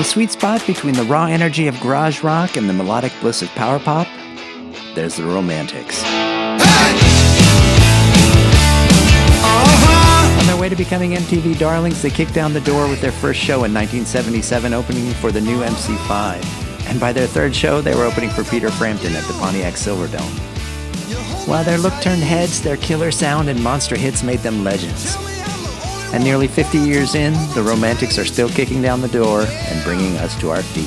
sweet spot between the raw energy of garage rock and the melodic bliss of power pop, there's the Romantics. On their way to becoming MTV darlings, they kicked down the door with their first show in 1977, opening for the new MC5. And by their third show, they were opening for Peter Frampton at the Pontiac Silverdome. While their look turned heads, their killer sound and monster hits made them legends. And nearly 50 years in, the Romantics are still kicking down the door and bringing us to our feet.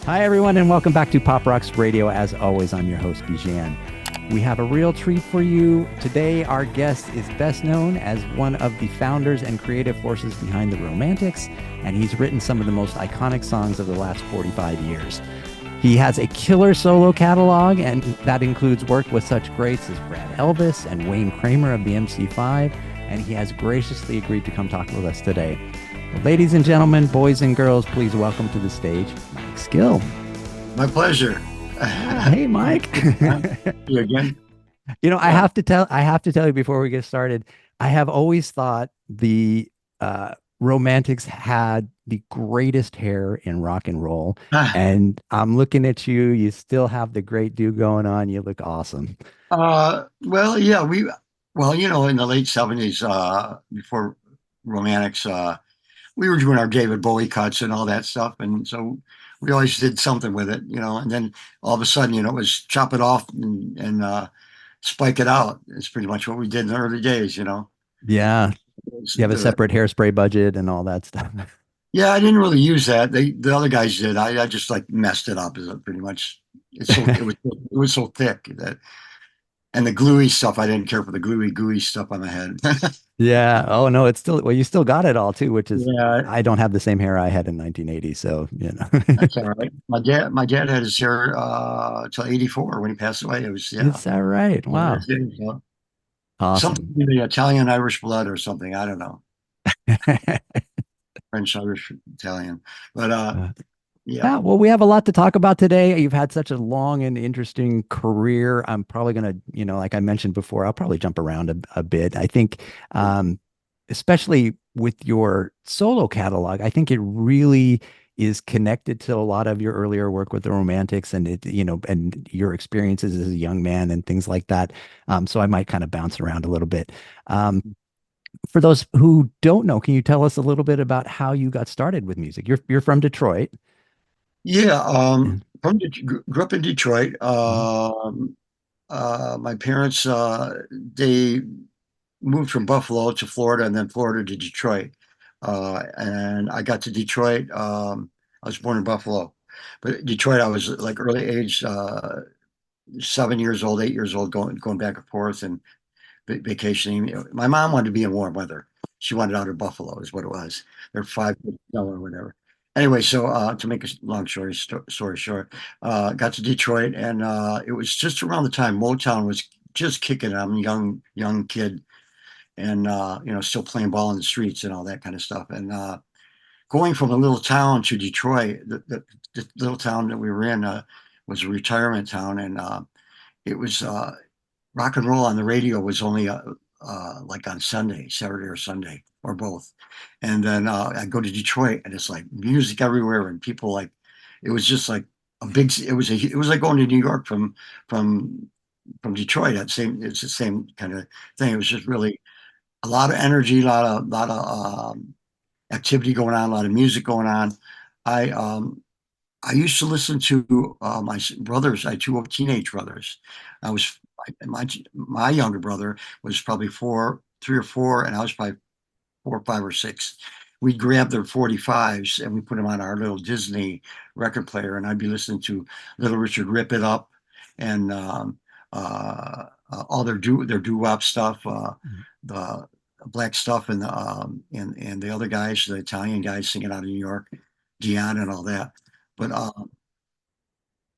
Hi, everyone, and welcome back to Pop Rocks Radio. As always, I'm your host, Bijan. We have a real treat for you. Today, our guest is best known as one of the founders and creative forces behind the Romantics, and he's written some of the most iconic songs of the last 45 years. He has a killer solo catalog, and that includes work with such greats as Brad Elvis and Wayne Kramer of the MC5, and he has graciously agreed to come talk with us today. Ladies and gentlemen, boys and girls, please welcome to the stage, Mike Skill. My pleasure. Hey, Mike. You again? You know, I have to tell you before we get started, I have always thought the Romantics had the greatest hair in rock and roll. And I'm looking at you. You still have the great do going on. You look awesome. Well, yeah, in the late 70s, before Romantics, we were doing our David Bowie cuts and all that stuff. And so we always did something with it, and then all of a sudden, it was chop it off and spike it out. It's pretty much what we did in the early days, Yeah. You have a separate hairspray budget and all that stuff. Yeah, I didn't really use that. The other guys did. I just like messed it up pretty much. It was so thick that, and the gluey stuff, I didn't care for the gooey stuff on my head. Yeah. Oh no, you still got it all too, which is, yeah. I don't have the same hair I had in 1980. So, That's all right. My dad had his hair till 84 when he passed away. It was, Is that right? Wow. Awesome. Something in the Italian Irish blood or something. I don't know. French, Irish, Italian. But yeah. Well, we have a lot to talk about today. You've had such a long and interesting career. I'm probably going to, like I mentioned before, I'll probably jump around a bit. I think, especially with your solo catalog, I think it really is connected to a lot of your earlier work with the Romantics and and your experiences as a young man and things like that. So I might kind of bounce around a little bit. For those who don't know, can you tell us a little bit about how you got started with music? You're from Detroit. Yeah, grew up in Detroit. My parents they moved from Buffalo to Florida and then Florida to Detroit. And I got to Detroit. I was born in Buffalo, but Detroit, I was like early age, 7 years old, 8 years old, going back and forth and vacationing. My mom wanted to be in warm weather. She wanted out of Buffalo, is what it was. They're 5 feet snow or whatever. Anyway, so to make a long story short, got to Detroit, and it was just around the time Motown was just kicking. I'm a young kid, and still playing ball in the streets and all that kind of stuff. And going from a little town to Detroit, the little town that we were in was a retirement town, and it was rock and roll on the radio was only like on Saturday or Sunday, or both. And then I go to Detroit, and it's like music everywhere, and people like, it was just like it was like going to New York from Detroit. It's the same kind of thing. It was just really a lot of energy, a lot of activity going on, a lot of music going on. I used to listen to my brothers. I had two teenage brothers. I was my younger brother was probably 3 or 4, and I was probably 4 or 5 or 6. We'd grab their 45s and we put them on our little Disney record player, and I'd be listening to Little Richard Rip It Up and all their doo-wop stuff, the Black Stuff, and the other guys, the Italian guys singing out of New York, Bijan and all that. But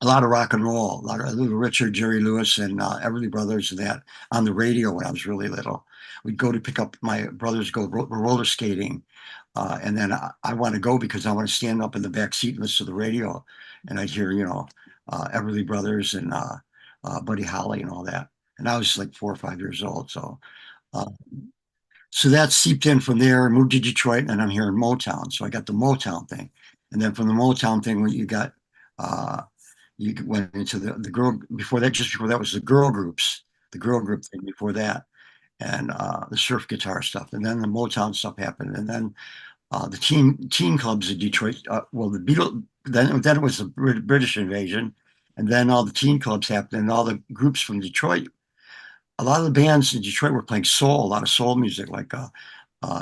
a lot of rock and roll, a lot of Little Richard, Jerry Lewis, and Everly Brothers, and that on the radio when I was really little. We'd go to pick up my brothers, roller skating, and then I want to go because I want to stand up in the back seat and listen to the radio, and I'd hear Everly Brothers and Buddy Holly and all that. And I was like 4 or 5 years old, uh, so that seeped in from there. Moved to Detroit, and then I'm here in Motown, so I got the Motown thing, and then from the Motown thing, when you got uh, you went into the girl before that. Just before that was the girl groups, the girl group thing before that, and the surf guitar stuff, and then the Motown stuff happened, and then the teen clubs in Detroit. Well, the Beatles. Then it was the British invasion, and then all the teen clubs happened, and all the groups from Detroit. A lot of the bands in Detroit were playing soul, a lot of soul music, like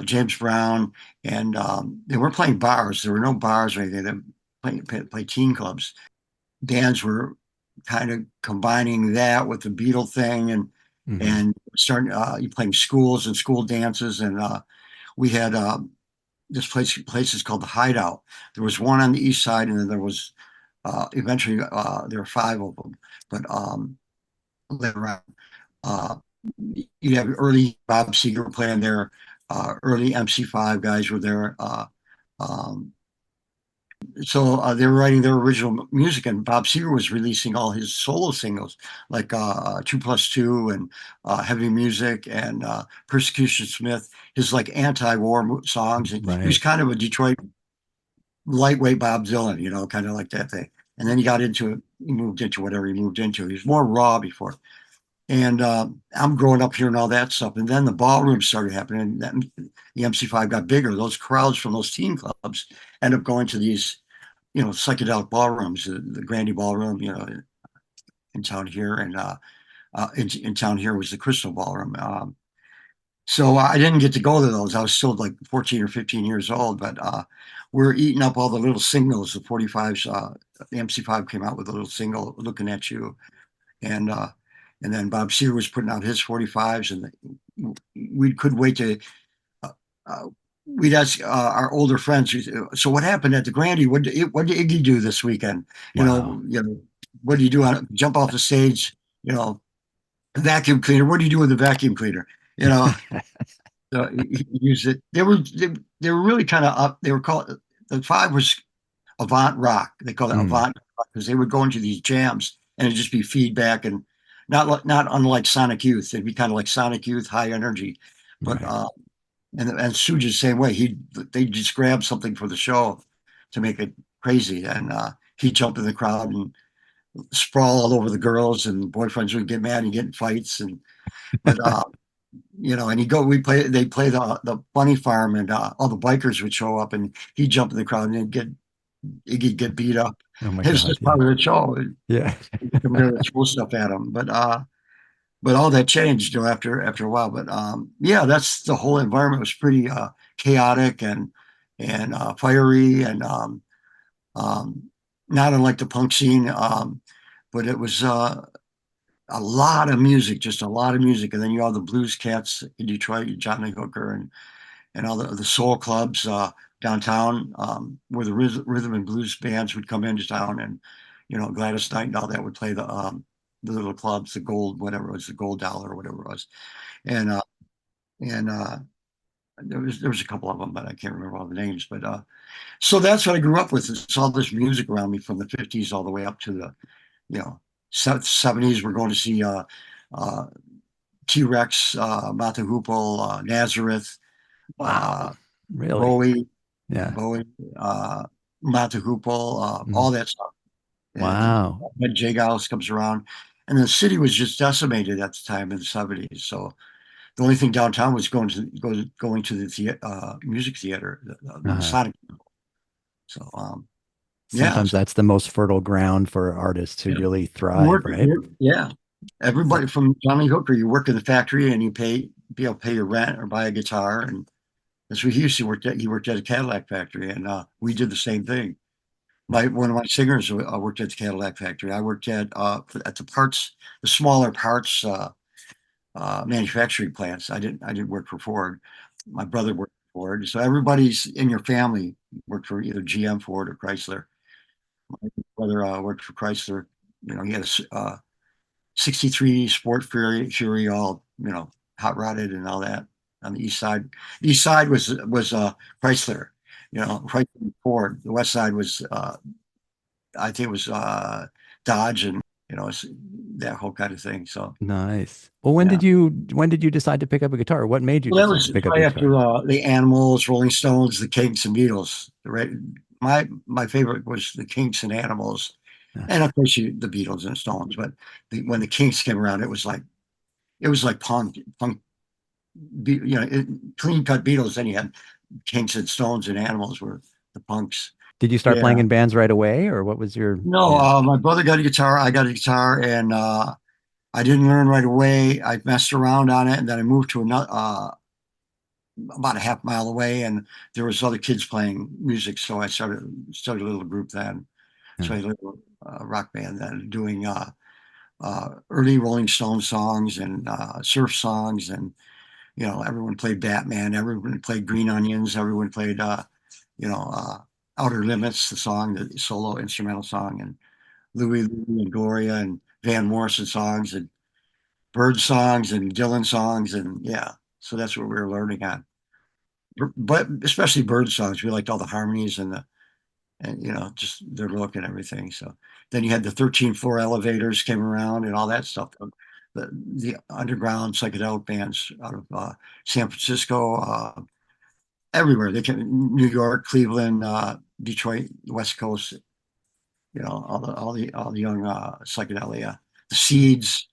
James Brown, and they weren't playing bars. There were no bars or anything. They play teen clubs. Bands were kind of combining that with the Beatle thing, and Hmm. and starting you playing schools and school dances, and we had this places called the Hideout. There was one on the east side, and then there was eventually there were five of them, but later on. Uh, you have early Bob Seger playing there, early MC5 guys were there. Um, so they were writing their original music, and Bob Seger was releasing all his solo singles like 2+2 and Heavy Music and Persecution Smith, his like anti-war songs. And he was Right. kind of a Detroit lightweight Bob Dylan, kind of like that thing. And then he moved into whatever he moved into. He was more raw before. And I'm growing up hearing all that stuff. And then the ballroom started happening. And the MC5 got bigger. Those crowds from those teen clubs end up going to these, psychedelic ballrooms, the Grandy Ballroom, in town here. And in town here was the Crystal Ballroom. So I didn't get to go to those. I was still like 14 or 15 years old, but we're eating up all the little singles, the 45s. The MC5 came out with a little single, Looking at You, and uh, and then Bob Seger was putting out his 45s, and we could wait to uh, uh, we'd ask our older friends. So what happened at the Grandy? What did Iggy do this weekend? Wow. What do you do on jump off the stage? You know, vacuum cleaner. What do you do with the vacuum cleaner? You know, use it. They were really kind of up. They were called the five was avant rock. They call it Mm, avant rock because they would go into these jams and it'd just be feedback and not unlike Sonic Youth. It'd be kind of like Sonic Youth, high energy. But right. and Stooges the same way. They just grab something for the show to make it crazy, and he'd jump in the crowd and sprawl all over the girls, and boyfriends would get mad and get in fights. And he'd go. They'd play the bunny farm, and all the bikers would show up, and he'd jump in the crowd and he'd get beat up. Oh my It was God. just Yeah. part of the show. Yeah. Come there to throw stuff at him, but all that changed, after a while. But yeah, that's the whole environment was pretty chaotic and fiery and um, not unlike the punk scene. But it was a lot of music, just a lot of music. And then you have the blues cats in Detroit, Johnny Hooker and all the soul clubs downtown, where the rhythm and blues bands would come into town, and Gladys Knight and all that would play the little clubs, the gold, whatever it was, the gold dollar or whatever it was, and there was a couple of them, but I can't remember all the names. But so that's what I grew up with. It's all this music around me from the '50s all the way up to the you know '70s. We're going to see uh, T-Rex, Mata Hoople, Nazareth, Wow. uh, Really? Bowie, Yeah. Bowie, Mata Hoople, Mm. all that stuff. And Wow. then Jay Gallus comes around, and the city was just decimated at the time in the '70s. So the only thing downtown was going to the music theater, the Uh-huh. Sonic. So yeah, Sometimes so that's the most fertile ground for artists to yeah, really thrive, right? yeah. Yeah. Everybody from Johnny Hooker, you work in the factory and be able to pay your rent or buy a guitar, and that's what he used to work at. He worked at a Cadillac factory, and we did the same thing. One of my singers worked at the Cadillac factory. I worked at the smaller parts manufacturing plants. I didn't work for Ford. My brother worked for Ford. So everybody's in your family worked for either GM, Ford, or Chrysler. My brother worked for Chrysler. He had a 63 Sport Fury, all, hot rodded and all that on the east side. The east side was Chrysler, Chrysler and Ford. The west side was I think it was Dodge, and it's that whole kind of thing. So Nice. Well, yeah. when did you decide to pick up a guitar? What made you Well, that decide to was pick up a right guitar? after the Animals, Rolling Stones, the Kinks, and Beatles. Right, my favorite was the Kinks and Animals, Yeah. and of course the Beatles and Stones. But when the Kinks came around, it was like punk, clean cut Beatles. Then you had Kinks and Stones and Animals were the punks. Did you start playing Yeah. in bands right away, or what was your, No, yeah. my brother got a guitar. I got a guitar, and I didn't learn right away. I messed around on it, and then I moved to another about a half mile away, and there was other kids playing music, so I started a little group then. Yeah. So I had a little rock band then, doing early Rolling Stone songs and surf songs, and everyone played Batman, everyone played Green Onions, everyone played you know uh, Outer Limits, the solo instrumental song, and Louie and Gloria and Van Morrison songs and Bird songs and Dylan songs, and yeah, so that's what we were learning on. But especially Bird songs, we liked all the harmonies and just their look and everything. So then you had the 13th floor elevators came around and all that stuff. The underground psychedelic bands out of San Francisco, everywhere. They came, New York, Cleveland, Detroit, West Coast. All the young psychedelia, the Seeds,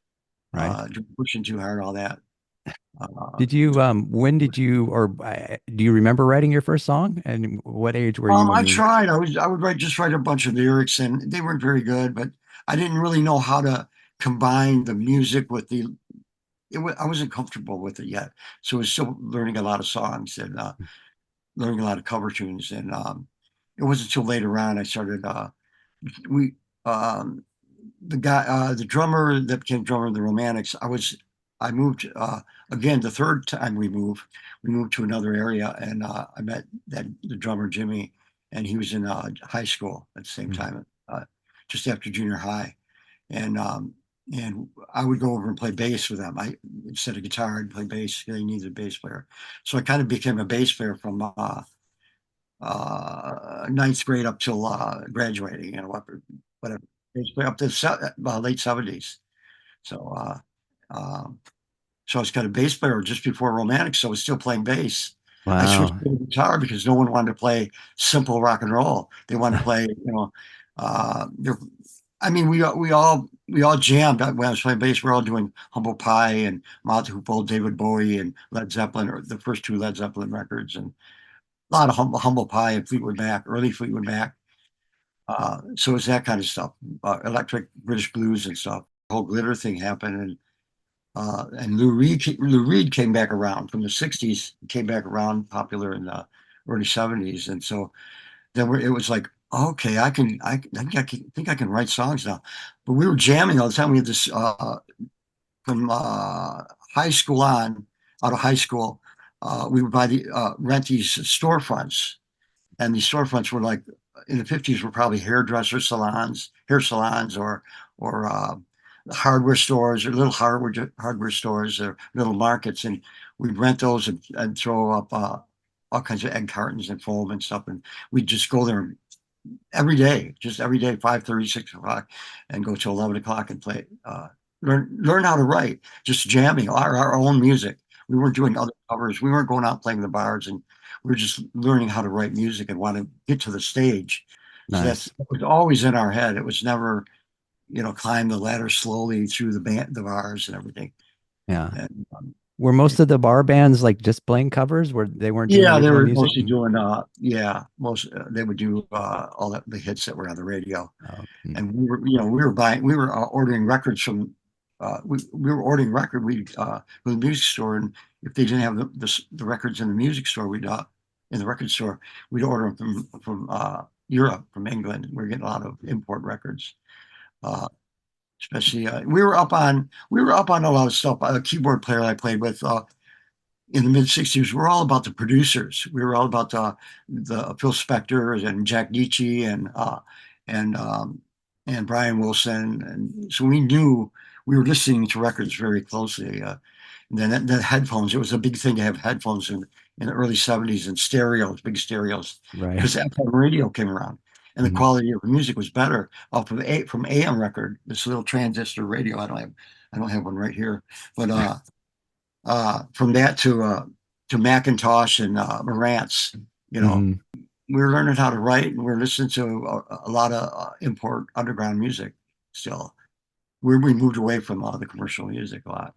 Right. pushing too hard, all that. When did you, or do you remember writing your first song? And what age were you when I you, tried. I would write a bunch of lyrics, and they weren't very good, but I didn't really know how to combine the music with I wasn't comfortable with it yet, so I was still learning a lot of songs and learning a lot of cover tunes. And it wasn't until later on I started. We um, the drummer that became drummer of the Romantics. I moved again the third time we moved. We moved to another area, and I met the drummer Jimmy, and he was in high school at the same hmm, time, just after junior high, and I would go over and play bass with them. I Instead of guitar, I'd play bass. They needed a bass player, so I kind of became a bass player from ninth grade up till graduating, whatever, basically up to late 70s. So, um, so I was kind of bass player just before Romantics, so I was still playing bass. I switched wow. to the guitar because no one wanted to play simple rock and roll. They wanted to play, there- I mean, we all jammed when I was playing bass. We're all doing Humble Pie and Mouth Hoople, David Bowie, and Led Zeppelin, or the first two Led Zeppelin records, and a lot of Humble Pie and Fleetwood Mac, early Fleetwood Mac. So it's that kind of stuff, electric British blues and stuff. The whole glitter thing happened, and Lou Reed came back around from the '60s, came back around, popular in the early '70s, and so then it was like, okay, I think I can write songs now. But we were jamming all the time. We had this from high school on, out of high school, we would rent these storefronts, and these storefronts were like in the '50s were probably hair salons, or hardware stores, or little hardware stores, or little markets, and we'd rent those and throw up all kinds of egg cartons and foam and stuff, and we'd just go there just every day, 5:30, 6 o'clock, and go till 11 o'clock and play. Learn how to write, just jamming our own music. We weren't doing other covers. We weren't going out playing the bars, and we were just learning how to write music and want to get to the stage. So Nice. it was always in our head. It was never, climb the ladder slowly through the bars and everything. Yeah. And Were most of the bar bands like just playing covers where they weren't doing yeah, they original were music? mostly doing yeah, most they would do all the hits that were on the radio. Oh, hmm. And we were ordering records we were ordering from the music store, and if they didn't have the records in the music store, in the record store, we'd order them from Europe, from England. We are getting a lot of import records, uh, especially we were up on a lot of stuff. A keyboard player I played with in the mid '60s, we're all about the producers. We were all about the Phil Spector and Jack Nietzsche, and and um, and Brian Wilson, and so we knew we were listening to records very closely. And then the headphones, it was a big thing to have headphones in the early 70s and stereos, big stereos, Right. because FM radio came around and the Mhm. quality of the music was better off of from AM record, this little transistor radio. I don't have one right here, but from that to Macintosh and Marantz, you know, Mhm. we were learning how to write and we are listening to a lot of import underground music still. We moved away from the commercial music a lot.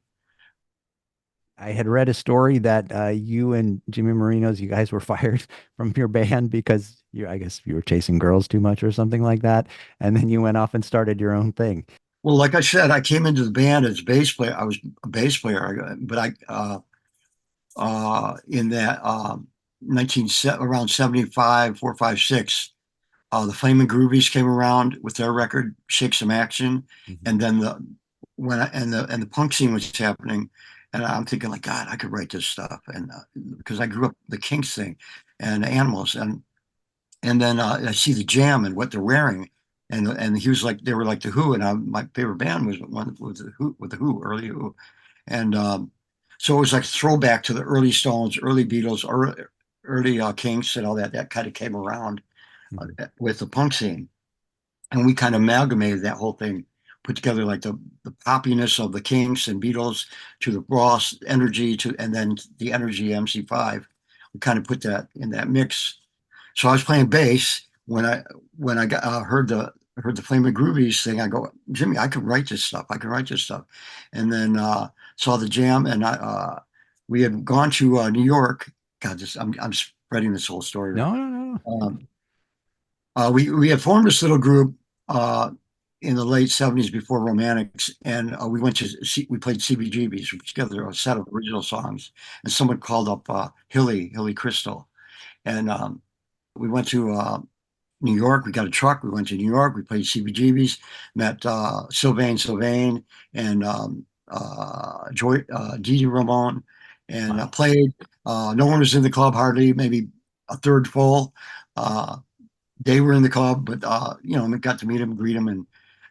I had read a story that you and Jimmy Marino's, you guys were fired from your band because I guess you were chasing girls too much or something like that. And then you went off and started your own thing. Well, like I said, I came into the band as a bass player. I was a bass player, but in that 19 around 75, 4, 5, 6, the Flaming Groovies came around with their record "Shake Some Action," Mhm. and then the punk scene was happening, and I'm thinking like, God, I could write this stuff, and because I grew up the Kinks thing and Animals, and then I see the Jam and what they're wearing, and he was like they were like the Who, and my favorite band was one with the Who, early Who, and so it was like a throwback to the early Stones, early Beatles, early Kinks, and all that. That kind of came around Mhm. with the punk scene, and we kind of amalgamated that whole thing, put together like the poppiness of the Kinks and Beatles to the Ross energy to, and then the energy MC5. We kind of put that in that mix. So I was playing bass when I got heard the Flaming Groovies thing. I go, Jimmy, I could write this stuff. I can write this stuff. And then saw the Jam, and we had gone to New York. God, I'm spreading this whole story around. No, no, no. Um, we had formed this little group in the late 70s before Romantics, and we played CBGBs. We put together a set of original songs, and someone called up Hilly Crystal, and we went to New York. We got a truck. We went to New York. We played CBGBs, met Sylvain and Didi Ramon, and Wow. played. No one was in the club hardly, maybe a third full. Uh, they were in the club, but we got to meet them, greet them, and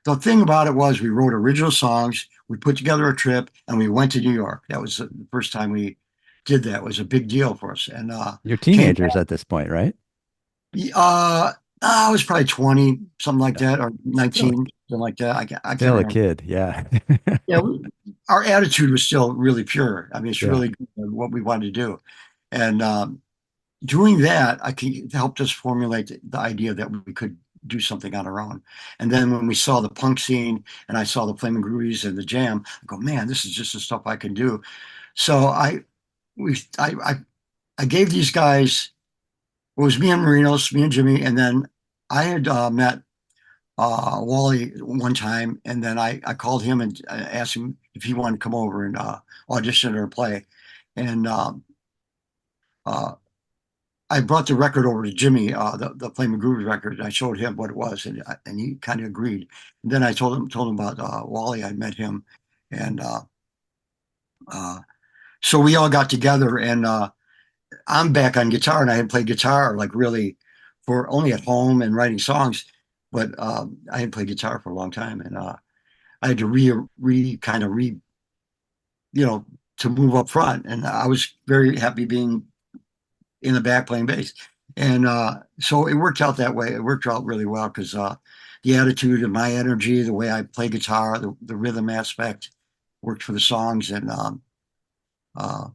the thing about it was we wrote original songs. We put together a trip, and we went to New York. That was the first time we did that. It was a big deal for us, and You're came teenagers at this point, right? I was probably 20, something like Yeah. that, or Still, 19, something like that. I can't still a remember. kid. Yeah. Yeah, our attitude was still really pure. I mean, it's Yeah. really good what we wanted to do. And doing that, helped us formulate the idea that we could do something on our own. And then when we saw the punk scene and I saw the Flaming Groovies and the Jam, I go, man, this is just the stuff I can do. So we, I gave these guys, it was me and Marinos, me and Jimmy, and then I had met Wally one time, and then I called him and asked him if he wanted to come over and audition or play. And uh, I brought the record over to Jimmy, the Flaming Groove record. And I showed him what it was, and he kind of agreed. And then I told him about Wally. I met him, and uh, so we all got together. And I'm back on guitar, and I had played guitar like really for only at home and writing songs, but I had played guitar for a long time, and I had to kind of you know, to move up front, and I was very happy being in the back playing bass, and so it worked out that way. It worked out really well because the attitude and my energy, the way I play guitar, the rhythm aspect worked for the songs, and uh,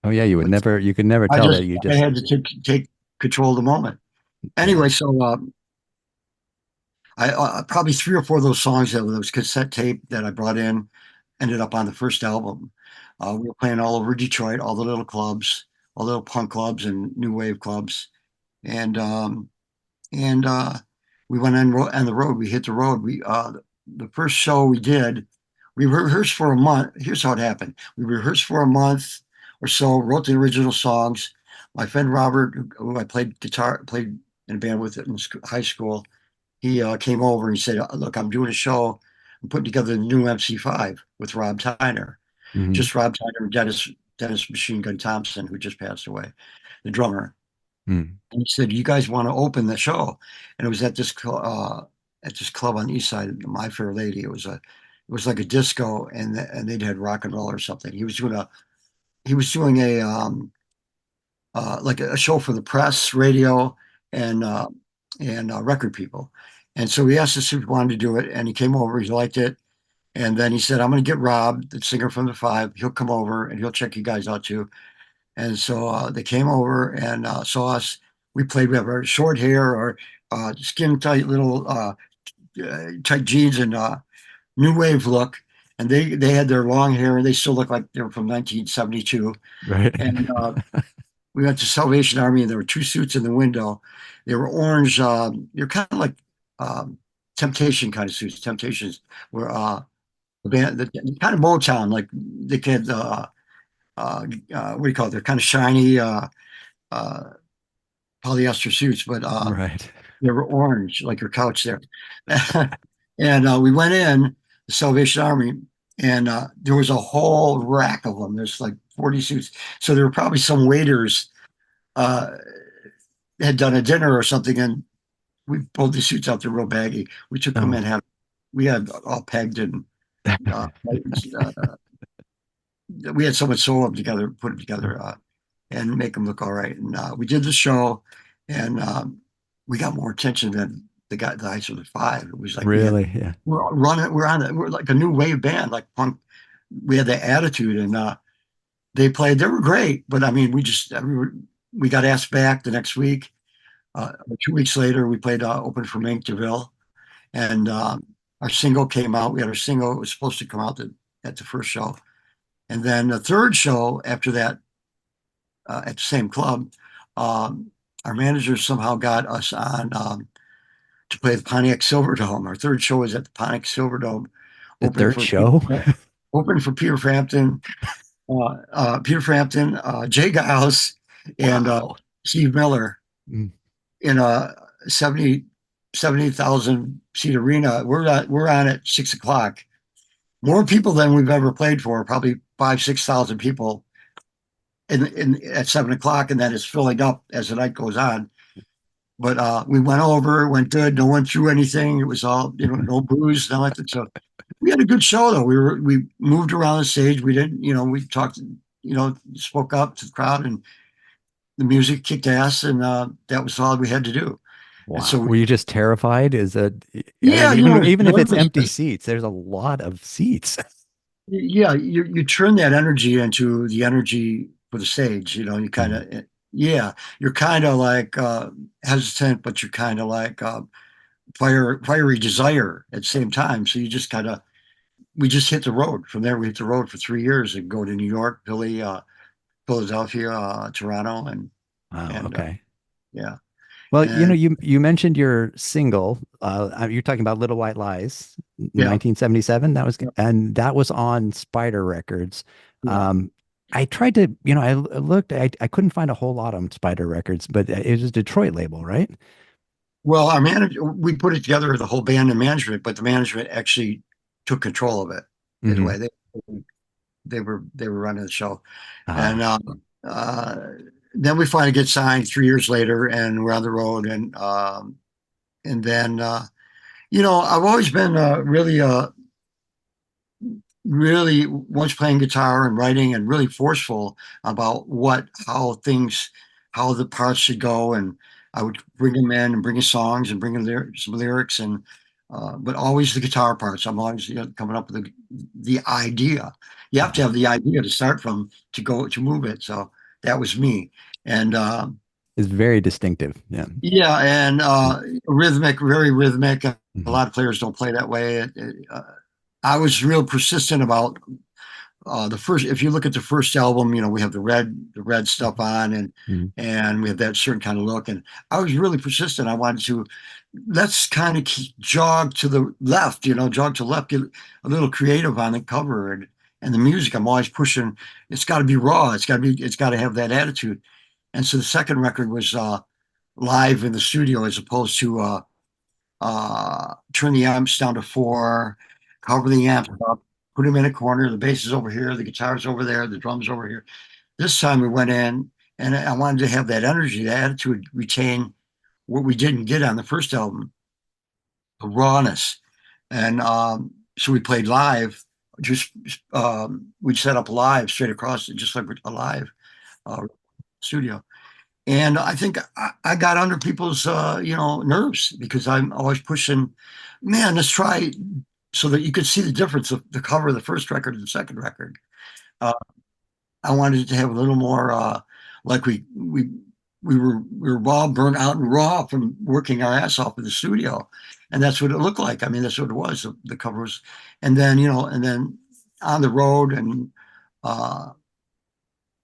Oh yeah, but you could never tell that you I just had to take control of the moment. yeah. Anyway, so I probably three or four of those songs that was cassette tape that I brought in ended up on the first album. We were playing all over Detroit, all the little clubs, all the little punk clubs and new wave clubs, and and we went on the road. We hit the road. The first show we did, we rehearsed for a month. Here's how it happened: we rehearsed for a month or so, wrote the original songs. My friend Robert, who I played in a band with in high school, he came over and he said, "Look, I'm doing a show. I'm putting together the new MC5 with Rob Tyner, Hmm. just Rob Tyner and Dennis Machine Gun Thompson, who just passed away, the drummer." Mm. And he said, "You guys want to open the show?" And it was at this. at this club on the east side, My Fair Lady. It was like a disco, and they'd had rock and roll or something. He was doing a like a show for the press, radio, and record people. And so he asked us if he wanted to do it, and he came over. He liked it, and then he said, "I'm going to get Rob, the singer from the Five. He'll come over and he'll check you guys out too." And so they came over and saw us. We played with our short hair or skin tight little tight jeans and new wave look. And they had their long hair and they still look like they were from 1972. Right. And we went to Salvation Army and there were two suits in the window. They were orange. They're kind of like Temptation kind of suits. Temptations were the band, kind of Motown, like they had what do you call it? They're kind of shiny uh, polyester suits, but Right. they were orange, like your couch there. And we went in the Salvation Army, and there was a whole rack of them. There's like 40 suits. So there were probably some waiters uh, had done a dinner or something, and we pulled the suits out. They're real baggy. We took them Oh, and we had all pegged and uh, uh, we had someone sew them together, put them together, and make them look all right. And we did the show, and we got more attention than the guys from the Five. It was like really? Yeah. we're like a new wave band, like punk. We had that attitude, and they played. They were great, but I mean, we got asked back the next week. 2 weeks later, we played open for Mink DeVille, and our single came out. We had our single. It was supposed to come out at the first show. And then the third show after that, at the same club, our manager somehow got us on to play the Pontiac Silverdome. Our third show was at the Pontiac Silverdome, The open third for show? Peter Frampton, Jay Giles, and Wow. Steve Miller Mm. in a 70,000 seat arena. We're on at 6 o'clock. More people than we've ever played for, probably 6,000 people in at 7 o'clock, and then it's filling up as the night goes on. But we went over, it went good. No one threw anything. It was all, no booze, nothing like that. So we had a good show though. We moved around the stage. We didn't, we talked, spoke up to the crowd, and the music kicked ass, and that was all we had to do. And Wow. so Were you just terrified? I mean, yeah, it's even if it's nervous, empty seats, there's a lot of seats. yeah, you turn that energy into the energy for the stage. You kind Mhm. of, yeah, you're kind of like hesitant, but you're kind of like fiery desire at the same time. So you just kind of, we just hit the road. From there, we hit the road for 3 years and go to New York, Philly, Philadelphia, Toronto, Wow. and Okay. yeah, Well, and you mentioned your single. You're talking about Little White Lies, yeah, 1977. yeah, And that was on Spider Records. yeah. Um, I tried to, I looked, I couldn't find a whole lot on Spider Records, but it was a Detroit label, right? Well, our manager, we put it together, the whole band and management, but the management actually took control of it in a Hmm. way. They were running the show, and Ah, uh, then we finally get signed 3 years later, and we're on the road, and then I've always been really once playing guitar and writing and really forceful about how the parts should go. And I would bring them in and bring in songs and bring in some lyrics and, but always the guitar parts. I'm always coming up with the idea. You have to have the idea to start from to move it. So that was me. And, it's very distinctive. Yeah. yeah, and rhythmic, very rhythmic. A Mhm. lot of players don't play that way. I was real persistent about the first. If you look at the first album, we have the red stuff on, and Mhm. and we have that certain kind of look. And I was really persistent. I wanted to let's kind of jog to the left, jog to the left, get a little creative on the cover and the music. I'm always pushing. It's got to be raw. It's got to have that attitude. And so the second record was live in the studio as opposed to turn the amps down to 4, cover the amps up, put them in a corner. The bass is over here, the guitar's over there, the drums over here. This time we went in, and I wanted to have that energy, that attitude, retain what we didn't get on the first album. rawness. And so we played live. Just we'd set up live straight across, just like a live uh, studio. And I think I got under people's nerves because I'm always pushing, man, let's try so that you could see the difference of the cover of the first record and the second record. Uh, I wanted to have a little more like we were all burnt out and raw from working our ass off in the studio, and that's what it looked like. I mean, that's what it was. The cover was, and then and then on the road uh,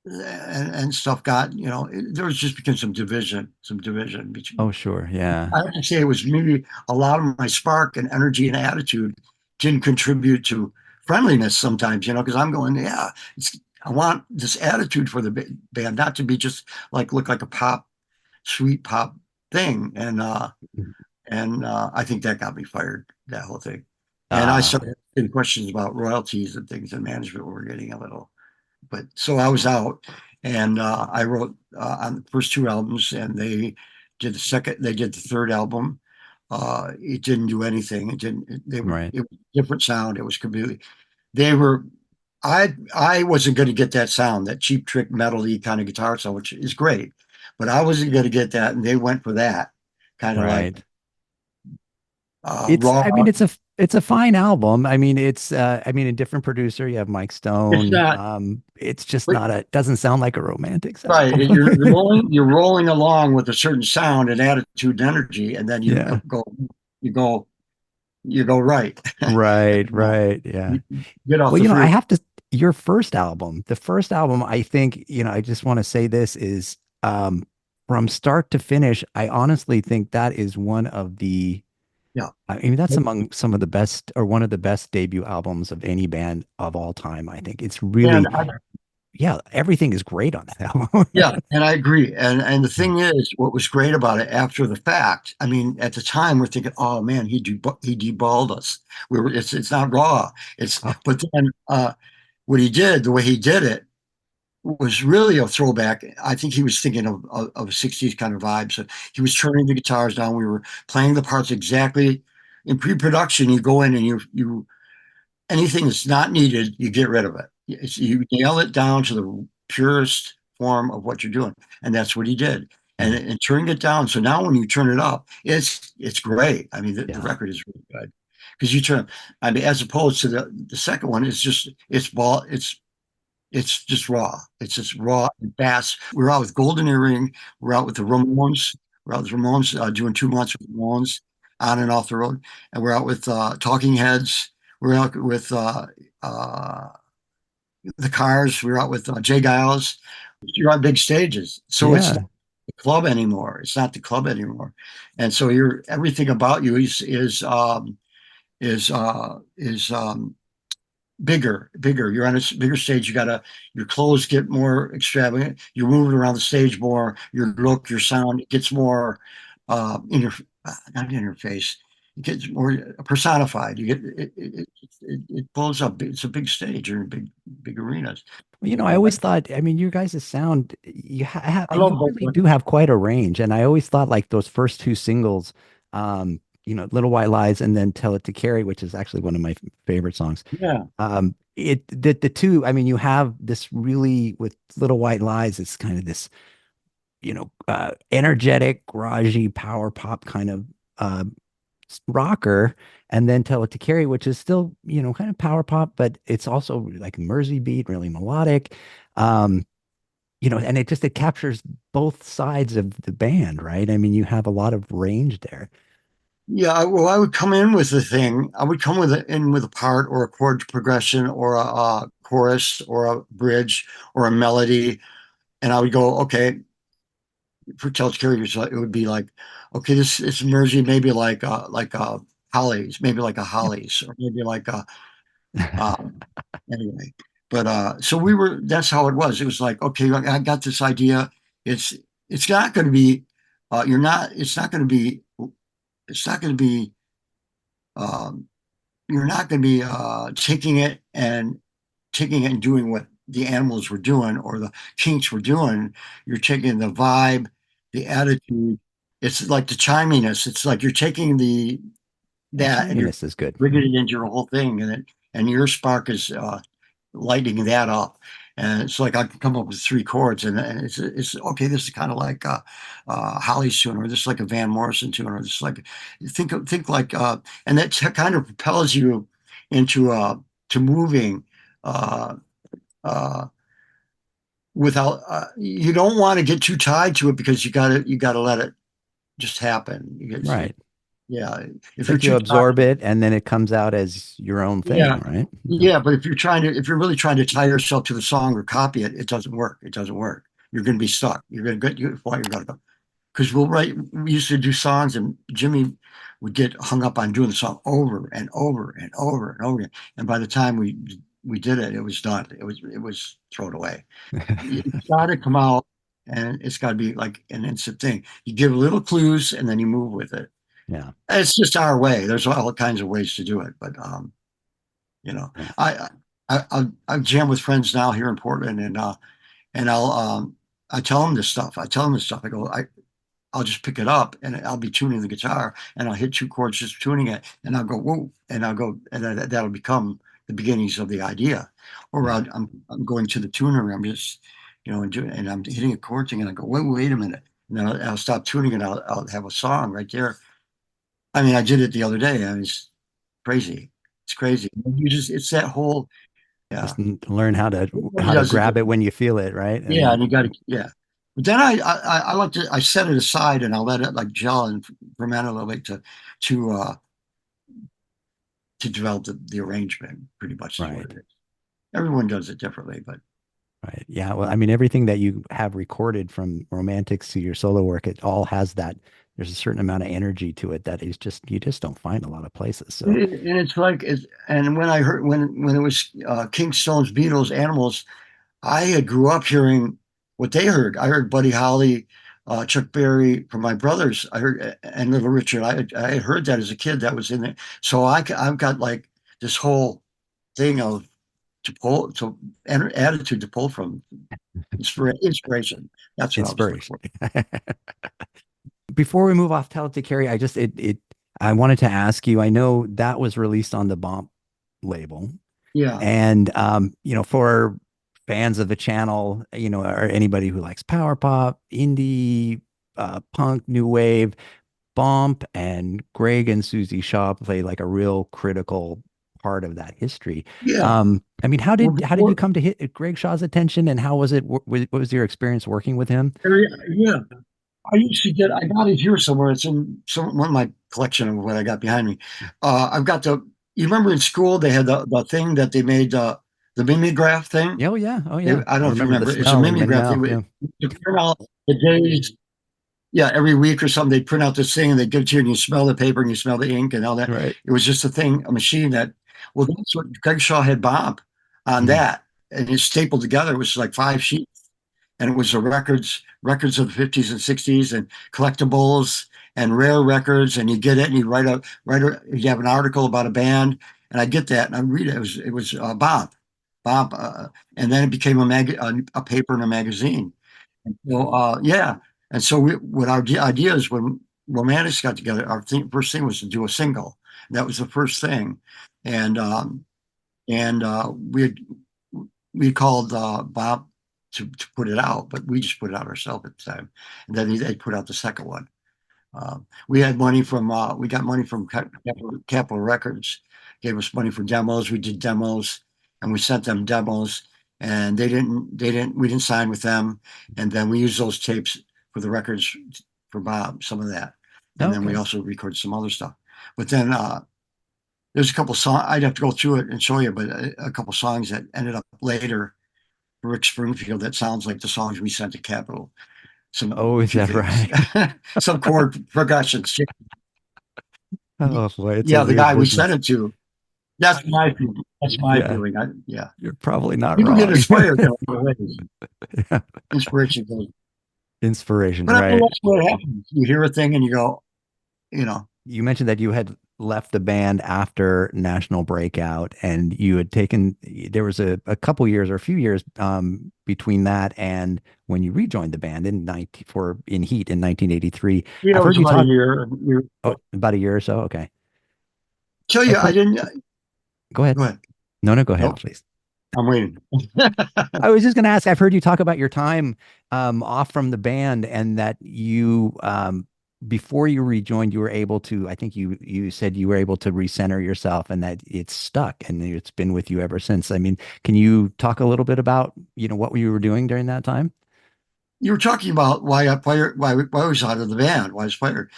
and stuff got there was just became some division Oh, between. sure. Yeah. I have to say it was maybe a lot of my spark and energy and attitude didn't contribute to friendliness sometimes, because I'm going, yeah, I want this attitude for the band, not to be just like look like a sweet pop thing. And I think that got me fired, that whole thing. And I Ah, started asking questions about royalties and things, and management were getting a little, but so I was out, and I wrote on the first two albums, and they did the third album. It didn't do anything. It didn't. right. It was a different sound. It was completely. They were. I wasn't going to get that sound, that cheap trick metal-y kind of guitar sound, which is great, but I wasn't going to get that, and they went for that kind of like Right. It's, raw. I mean, it's a fine album. I mean, I mean, a different producer. You have Mike It's Stone. not. It's just But not doesn't sound like a Romantics right, album. you're rolling along with a certain sound and attitude and energy, and then Yeah. you go you go right. Right, Uh, right. Yeah. you get off Well, the I freeway. have to, your the first album, I think, I just want to say this is from start to finish, I honestly think that is one of the, Yeah, I mean, that's among some of the best or one of the best debut albums of any band of all time. I think it's and really, yeah, everything is great on that album. and I agree. And the thing is, what was great about it after the fact, I mean, at the time we're thinking, oh man, he deballed us. It's not raw. It's Oh, but then what he did, the way he did it, was really a throwback. I think he was thinking of 60s kind of vibe. So he was turning the guitars down. We were playing the parts exactly in pre-production. You go in and you anything that's not needed, you get rid of it. You nail it down to the purest form of what you're doing, and that's what he did. mm, And turning it down, so now when you turn it up, it's great. I mean, the yeah. record is really good because you turn. I mean, as opposed to the second one, it's just raw. It's just raw and fast. We're out with Golden Earring. We're out with the Ramones. We're out with Ramones, doing 2 months with Ramones on and off the road. And we're out with Talking Heads. We're out with uh, the Cars. We're out with Jay Giles. You're on big stages. So it's not Yeah. the club anymore. It's not the club anymore. And so everything about you is bigger. You're on a bigger stage. Your clothes get more extravagant. You're moving around the stage more. Your look, your sound, it gets more in your, not in your face. It gets more personified. You get it blows up. It's a big stage. You're in big arenas. Well, I always thought, I mean, you guys' sound, I you love both. really do have quite a range. And I always thought like those first two singles, Little White Lies and then Tell It to Carrie, which is actually one of my favorite songs. Yeah, The two, I mean, you have this really with Little White Lies, it's kind of this, energetic, garagey power pop kind of uh rocker, and then Tell It to Carrie, which is still, kind of power pop, but it's also like Mersey beat, really melodic. Um, and it captures both sides of the band, right? I mean, you have a lot of range there. yeah. Well, I would come in with the thing. I would come in with a part or a chord progression or a chorus or a bridge or a melody, and I would go, okay, for Tell's characters, it would be like, okay, this is Mersey, maybe like Hollies, maybe like a Hollies, or maybe like a um, anyway. But so that's how it was. It was like, okay, I got this idea. It's it's not going to be, you're not. It's not going to be. Um, you're not going to be taking it and doing what the animals were doing or the Kinks were doing. You're taking the vibe, the attitude. It's like the chiminess. It's like you're taking that, and you're Spontaneous is good. bringing it into your whole thing, and your spark is lighting that up. And it's like I can come up with three chords, and it's okay. This is kind of like Holly's tune, or this is like a Van Morrison tune, or this is like think like, and that kind of propels you into to moving uh, uh, without. You don't want to get too tied to it because you got to let it just happen. Right. Yeah, if It's you're like you too absorb tied, it and then it comes out as your own thing, yeah, right? Yeah. yeah. But if you're really trying to tie yourself to the song or copy it, it doesn't work. It doesn't work. You're going to be stuck. You're going to get you're going to because we used to do songs and Jimmy would get hung up on doing the song over and over and over and over again. And by the time we did it, it was done. It was thrown away. It's got to come out and it's got to be like an instant thing. You give little clues and then you move with it. Yeah. It's just our way. There's all kinds of ways to do it, but you know, Yeah. I jam with friends now here in Portland, and I tell them this stuff. I tell them this stuff. I'll just pick it up and I'll be tuning the guitar and I'll hit two chords just tuning it and I'll go whoa and I'll go and that'll become the beginnings of the idea. Or Yeah. I'm going to the tuner. I'm just and I'm hitting a chord thing and I go wait a minute. And then I'll stop tuning and I'll have a song right there. I mean, I did it the other day. I mean, it's crazy. It's crazy. It's that whole, yeah. Just learn Everybody how to does it grab it when different. you feel it, right? Yeah, And and you got to, yeah. But then I like I set it aside and I'll let it like gel and ferment a little bit to develop the arrangement. Pretty much is what right. it is. Everyone does it differently, but Right. Yeah. Well, I mean, everything that you have recorded from Romantics to your solo work, it all has that. There's a certain amount of energy to it that is just, you just don't find a lot of places. So, and it's like and when I heard when it was King Stone's Beatles, Animals. I had grew up hearing what they heard. I heard Buddy Holly, Chuck Berry from my brothers. I heard and Little Richard. I had heard that as a kid. That was in it. So I've got like this whole thing of to pull to attitude to pull from inspiration. That's what I was looking inspiration. for. Before we move off Tell It to Carry, I wanted to ask you, I know that was released on the Bomp label. Yeah, And for fans of the channel, or anybody who likes power pop, indie, punk, new wave, Bump and Greg and Susie Shaw play like a real critical part of that history. yeah. I mean, Well, how did you before, come to hit Greg Shaw's attention, and how was it? What was your experience working with him? yeah. I used to get. I got it here somewhere. It's in one of my collection of what I got behind me. I've got the. You remember in school they had the thing that they made the mimeograph thing. Yeah, oh yeah, oh yeah. I don't I know if you remember the remember. It's a smell and then mimeograph. They now, would yeah, to print out the days. Yeah, every week or something, they'd print out this thing and they'd give it to you, and you smell the paper and you smell the ink and all that. right. It was just a thing, a machine that. Well, that's what Greg Shaw had Bob on Mm. that, and it's stapled together. It was like 5 sheets and it was the records of the 50s and 60s and collectibles and rare records. And you get it and you you have an article about a band and I get that and I read it. It was Bob, and then it became a paper and a magazine. And so yeah, and so what our idea is when Romantics got together, first thing was to do a single. That was the first thing, and we called Bob to put it out, but we just put it out ourselves at the time. And then they put out the second one. We got money from Capitol Records, gave us money for demos. We did demos, and we sent them demos, and we didn't sign with them, and then we used those tapes for the records for Bob, some of that, and then we Okay. also recorded some other stuff. But then there's a couple songs I'd have to go through it and show you, but a couple songs that ended up later for Rick Springfield that sounds like the songs we sent to Capitol. Oh, A is few that things, right? some chord progressions. Oh boy, it's a Yeah, the weird guy we sent business. it to. That's my feeling. That's my Yeah, feeling. Yeah, you're probably not people get wrong. inspired in other ways. Yeah. Inspiration goes, Inspiration, but I mean right? that's what happens. You hear a thing and you go, you know, You mentioned that you had left the band after National Breakout, and you had taken, there was a couple years or a few years between that and when you rejoined the band in Heat in 1983. yeah, I've it heard was you about a talk year. about a year or so. Okay. tell I you, I played. didn't. Go ahead. Go ahead. No, no, go ahead, Nope, please. I'm waiting. I was just going to ask. I've heard you talk about your time off from the band, and that you, before you rejoined, you were able to. I think you said you were able to recenter yourself, and that it's stuck, and it's been with you ever since. I mean, can you talk a little bit about what you were doing during that time? You were talking about why I fired, why I was out of the band, why I was fired.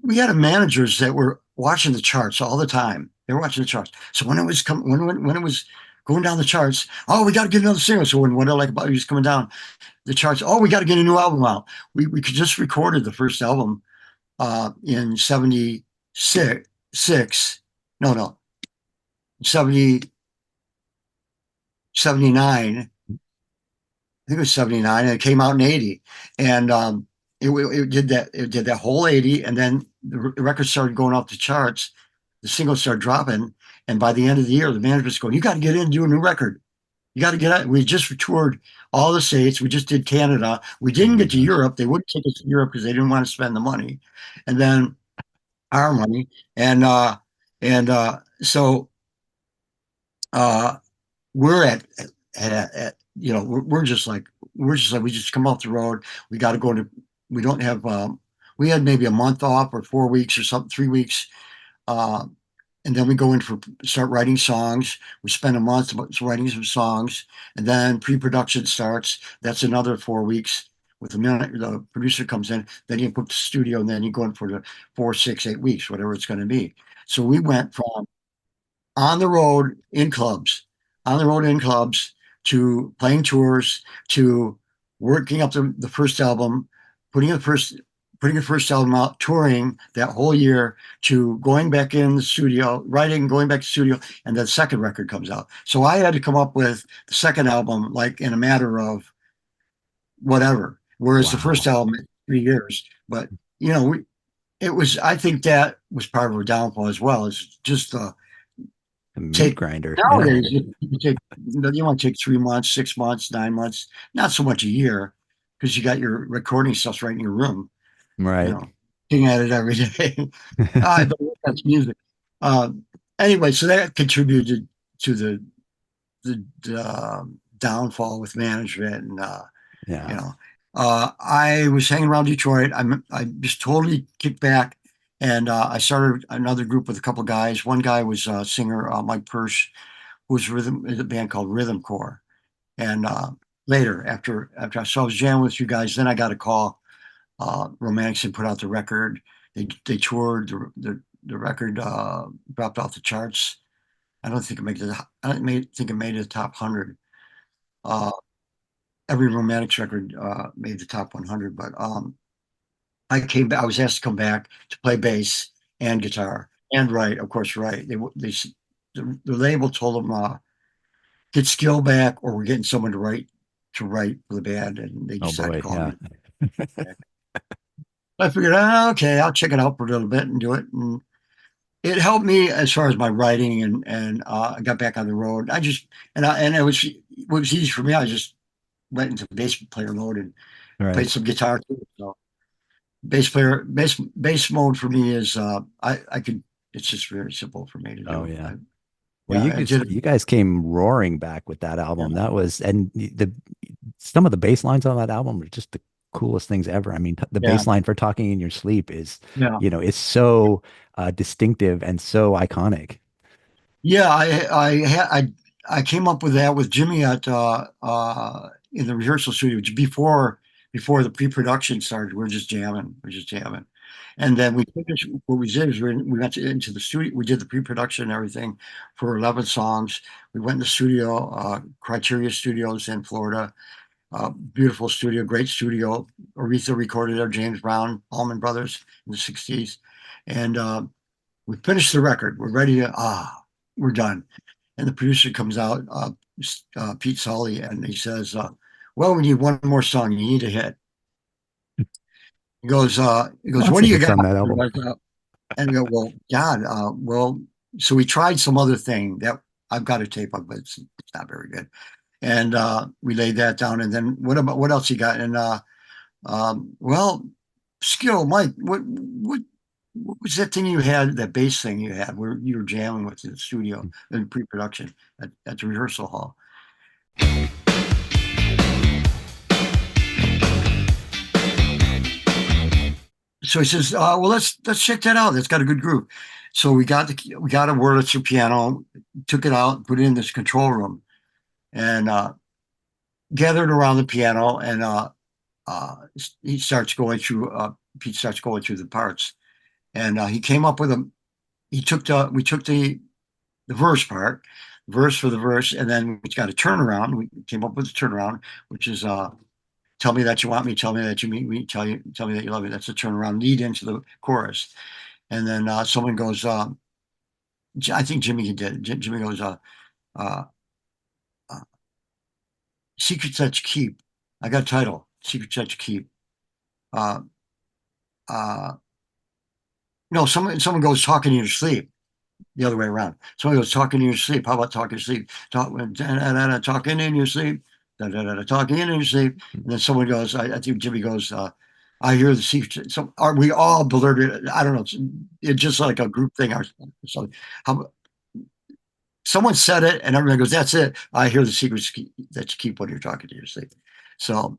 We had managers that were watching the charts all the time. They were watching the charts. So when it was when it was going down the charts, oh, we got to get another single. So when I like about you was coming down the charts, oh, we got to get a new album out. We could just recorded the first album in 76, no, no, 70, 79. I think it was 79, and it came out in 80. And it did that whole 80, and then the record started going off the charts. The singles started dropping, and by the end of the year, the manager's going, "You got to get in and do a new record. You got to get out." We just toured all the states. We just did Canada. We Oh didn't my get to gosh. Europe. They wouldn't take us to Europe because they didn't want to spend the money, and then our money. And uh, we're we're just like we just come off the road. We got to go to. We don't have. We had maybe a month off or 4 weeks or something, 3 weeks, uh, and then we go in for start writing songs. We spend a month writing some songs, and then pre-production starts. That's another 4 weeks. With the producer comes in, then you put the studio, and then you go in for the 4, 6, 8 weeks, whatever it's going to be. So we went from on the road in clubs, on the road in clubs, to playing tours, to working up the first album, putting the first putting the first album out, touring that whole year, to going back in the studio, writing, going back to the studio, and the second record comes out. So I had to come up with the second album like in a matter of whatever, whereas the first Wow. album 3 years. But you know, it was. I think that was part of our downfall as well. Is just A meat take grinder. Yeah. nowadays you want to take 3 months, 6 months, 9 months, not so much a year, because you got your recording stuff right in your room, you Right. know, looking at it every day. But that's music. Um, anyway, so that contributed to the downfall with management, and you Yeah. know, I was hanging around Detroit. I just totally kicked back, and I started another group with a couple of guys. One guy was singer Mike Persh, who was rhythm in a band called Rhythm Corps. And later, after I was jamming with you guys, then I got a call. Romantics had put out the record. They toured the record, dropped off the charts. I don't think it made it. I don't think it made it top 100. Uh, every Romantics record made the top 100, but I came back. I was asked to come back to play bass and guitar and write. Of course, write. The label told them get skill back, or we're getting someone to write for the band, and they Oh decided to boy. call Yeah. me back. I figured, okay, I'll check it out for a little bit and do it, and it helped me as far as my writing, and I got back on the road. And it was easy for me. I just went into bass player mode and played Right. some guitar too. So bass mode for me is I could. It's just very simple for me to Oh do. yeah. Well, Yeah, I did it. you guys came roaring back with that album. Yeah, That was, and the some of the bass lines on that album are just the coolest things ever. I mean, the yeah, bass line for Talking in Your Sleep is, yeah. is so distinctive and so iconic. Yeah, I came up with that with Jimmy at in the rehearsal studio before the pre-production started. We're just jamming, and then we finished. What we did is we went into the studio. We did the pre-production and everything for 11 songs. We went in the studio, Criteria Studios in Florida. Beautiful studio, great studio. Aretha recorded there, James Brown, Allman Brothers in the 60s, and we finished the record. We're ready to we're done. And the producer comes out, Pete Solly, and he says, "Well, we need one more song. You need a hit." He goes, Lots "What of do you hits got?" on that album. And I go, "Well, God, well." So we tried some other thing that I've got a tape of, but it's not very good. And we laid that down. And then what else you got? And well, skill, Mike. What what was that thing you had, that bass thing you had where you were jamming with in the studio in pre-production at the rehearsal hall? So he says, well, let's check that out. That's got a good groove. So we got a Wurlitzer piano, took it out, put it in this control room, and gathered around the piano, and uh, he starts going through. Pete starts going through the parts, and he came up with a. He took the we took the verse part, verse for the verse, and then we got a turnaround. We came up with a turnaround, which is tell me that you want me, tell me that you meet me, tell me that you love me. That's a turnaround lead into the chorus. And then someone goes, I think Jimmy did. Jimmy goes, uh, uh, secrets that you keep. I got a title, secrets that you keep. Uh, uh, no, someone goes talking in your sleep. The other way around. Someone goes talking in your sleep. How about talking in your sleep? Talking in your sleep. Talking in your sleep. And then someone goes, I think Jimmy goes, I hear the secret. So are we all blurted? I don't know. It's just like a group thing or something. How, someone said it and everybody goes, that's it. I hear the secrets that you keep when you're talking to your sleep. So,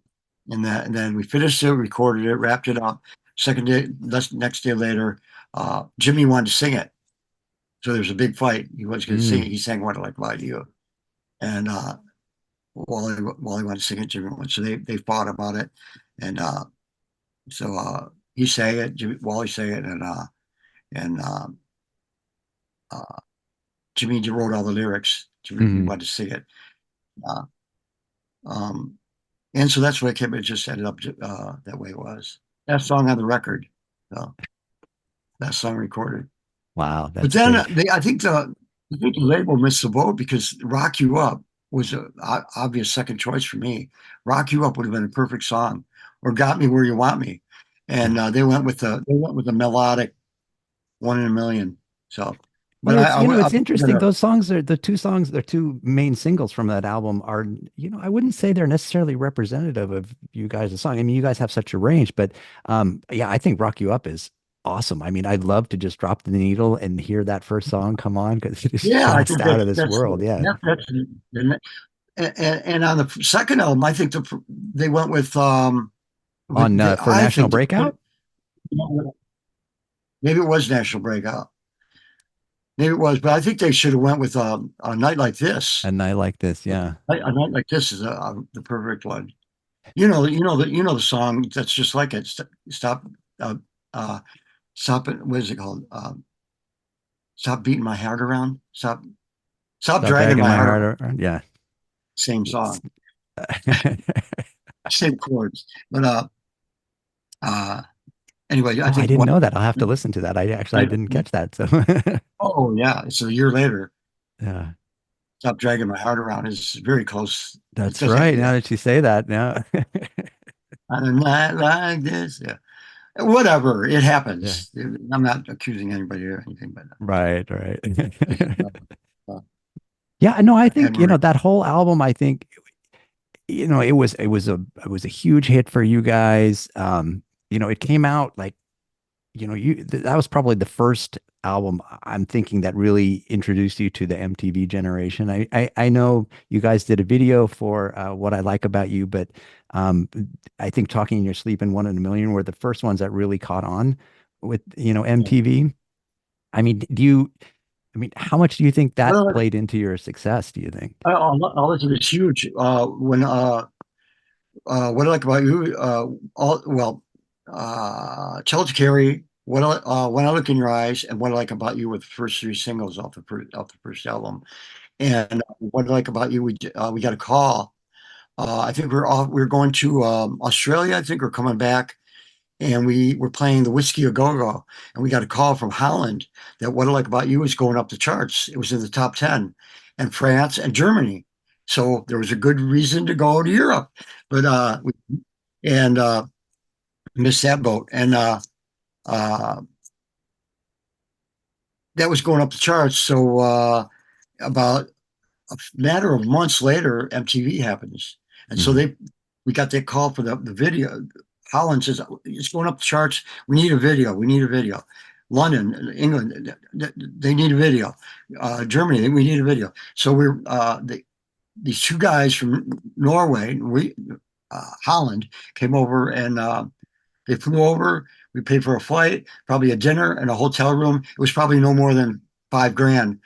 and then we finished it, recorded it, wrapped it up. Second day, next day later, Jimmy wanted to sing it. So there was a big fight. He was going to sing it. He sang "What I Like About You," and Wally wanted to sing it. Jimmy wanted. So they fought about it, and he sang it. Wally sang it, and Jimmy wrote all the lyrics. Jimmy wanted to sing it, uh, um, and so that's what it came. It just ended up that way it was. That song on the record, so that song recorded. Wow, But that's then great. I think the label missed the boat because "Rock You Up" was an obvious second choice for me. "Rock You Up" would have been a perfect song, or "Got Me Where You Want Me," and Yeah. they went with the melodic "One in a Million." So, Well, but it's I put interesting. together. Those songs are the two songs, the two main singles from that album are, I wouldn't say they're necessarily representative of you guys' song. I mean, you guys have such a range, but yeah, I think Rock You Up is awesome. I mean, I'd love to just drop the needle and hear that first song come on because it is Yeah, I just think out of this world. Yeah. that's and on the second album, I think they went On for I National think Breakout, maybe it was National Breakout. Maybe it was, but I think they should have went with a night like this. a night like this. Yeah. A night like this is the perfect one. You know the song that's just like it. Stop, uh, uh, stop it. What is it called? Stop beating my heart around. Stop Stop dragging dragging my my heart heart around. around. Yeah. Same song, same chords. But uh, anyway, I Oh, I think didn't what. know that. I'll have to listen to that. I didn't catch that. So Oh yeah, it's a year later. yeah, Stop dragging my heart around is very close. It that's doesn't. right. Yeah, Now that you say that, now. on a night like this. Yeah. Whatever, it Yeah. happens. I'm not accusing anybody or anything, but Right, right. uh, Yeah, no, I think, admiration. that whole album, I think, it was a huge hit for you guys. It came out like, that was probably the first album I'm thinking that really introduced you to the MTV generation. I know you guys did a video for What I Like About You, but um, I think Talking in Your Sleep and One in a Million were the first ones that really caught on with, Yeah. MTV. I mean, how much do you think that Well, played into your success, do you think? all this is huge. When what I like about you, all well, Tell It to Carry, When I Look in Your Eyes, and What I Like About You were the first three singles off the first album. And What I Like About You, we got a call. I think we are going to Australia. I think we're coming back, and we were playing the Whiskey a Go Go, and we got a call from Holland that What I Like About You was going up the charts. It was in the top 10, and France and Germany. So there was a good reason to go to Europe, but and missed that boat, and uh, that was going up the charts. So about a matter of months later, MTV happens, and so Mhm. we got that call for the video. Holland says it's going up the charts. We need a video. We need a video. London, England, they need a video. Germany, we need a video. So these two guys from Norway, Holland, came over and they flew over. We paid for a flight, probably a dinner and a hotel room. It was probably no more than 5 grand,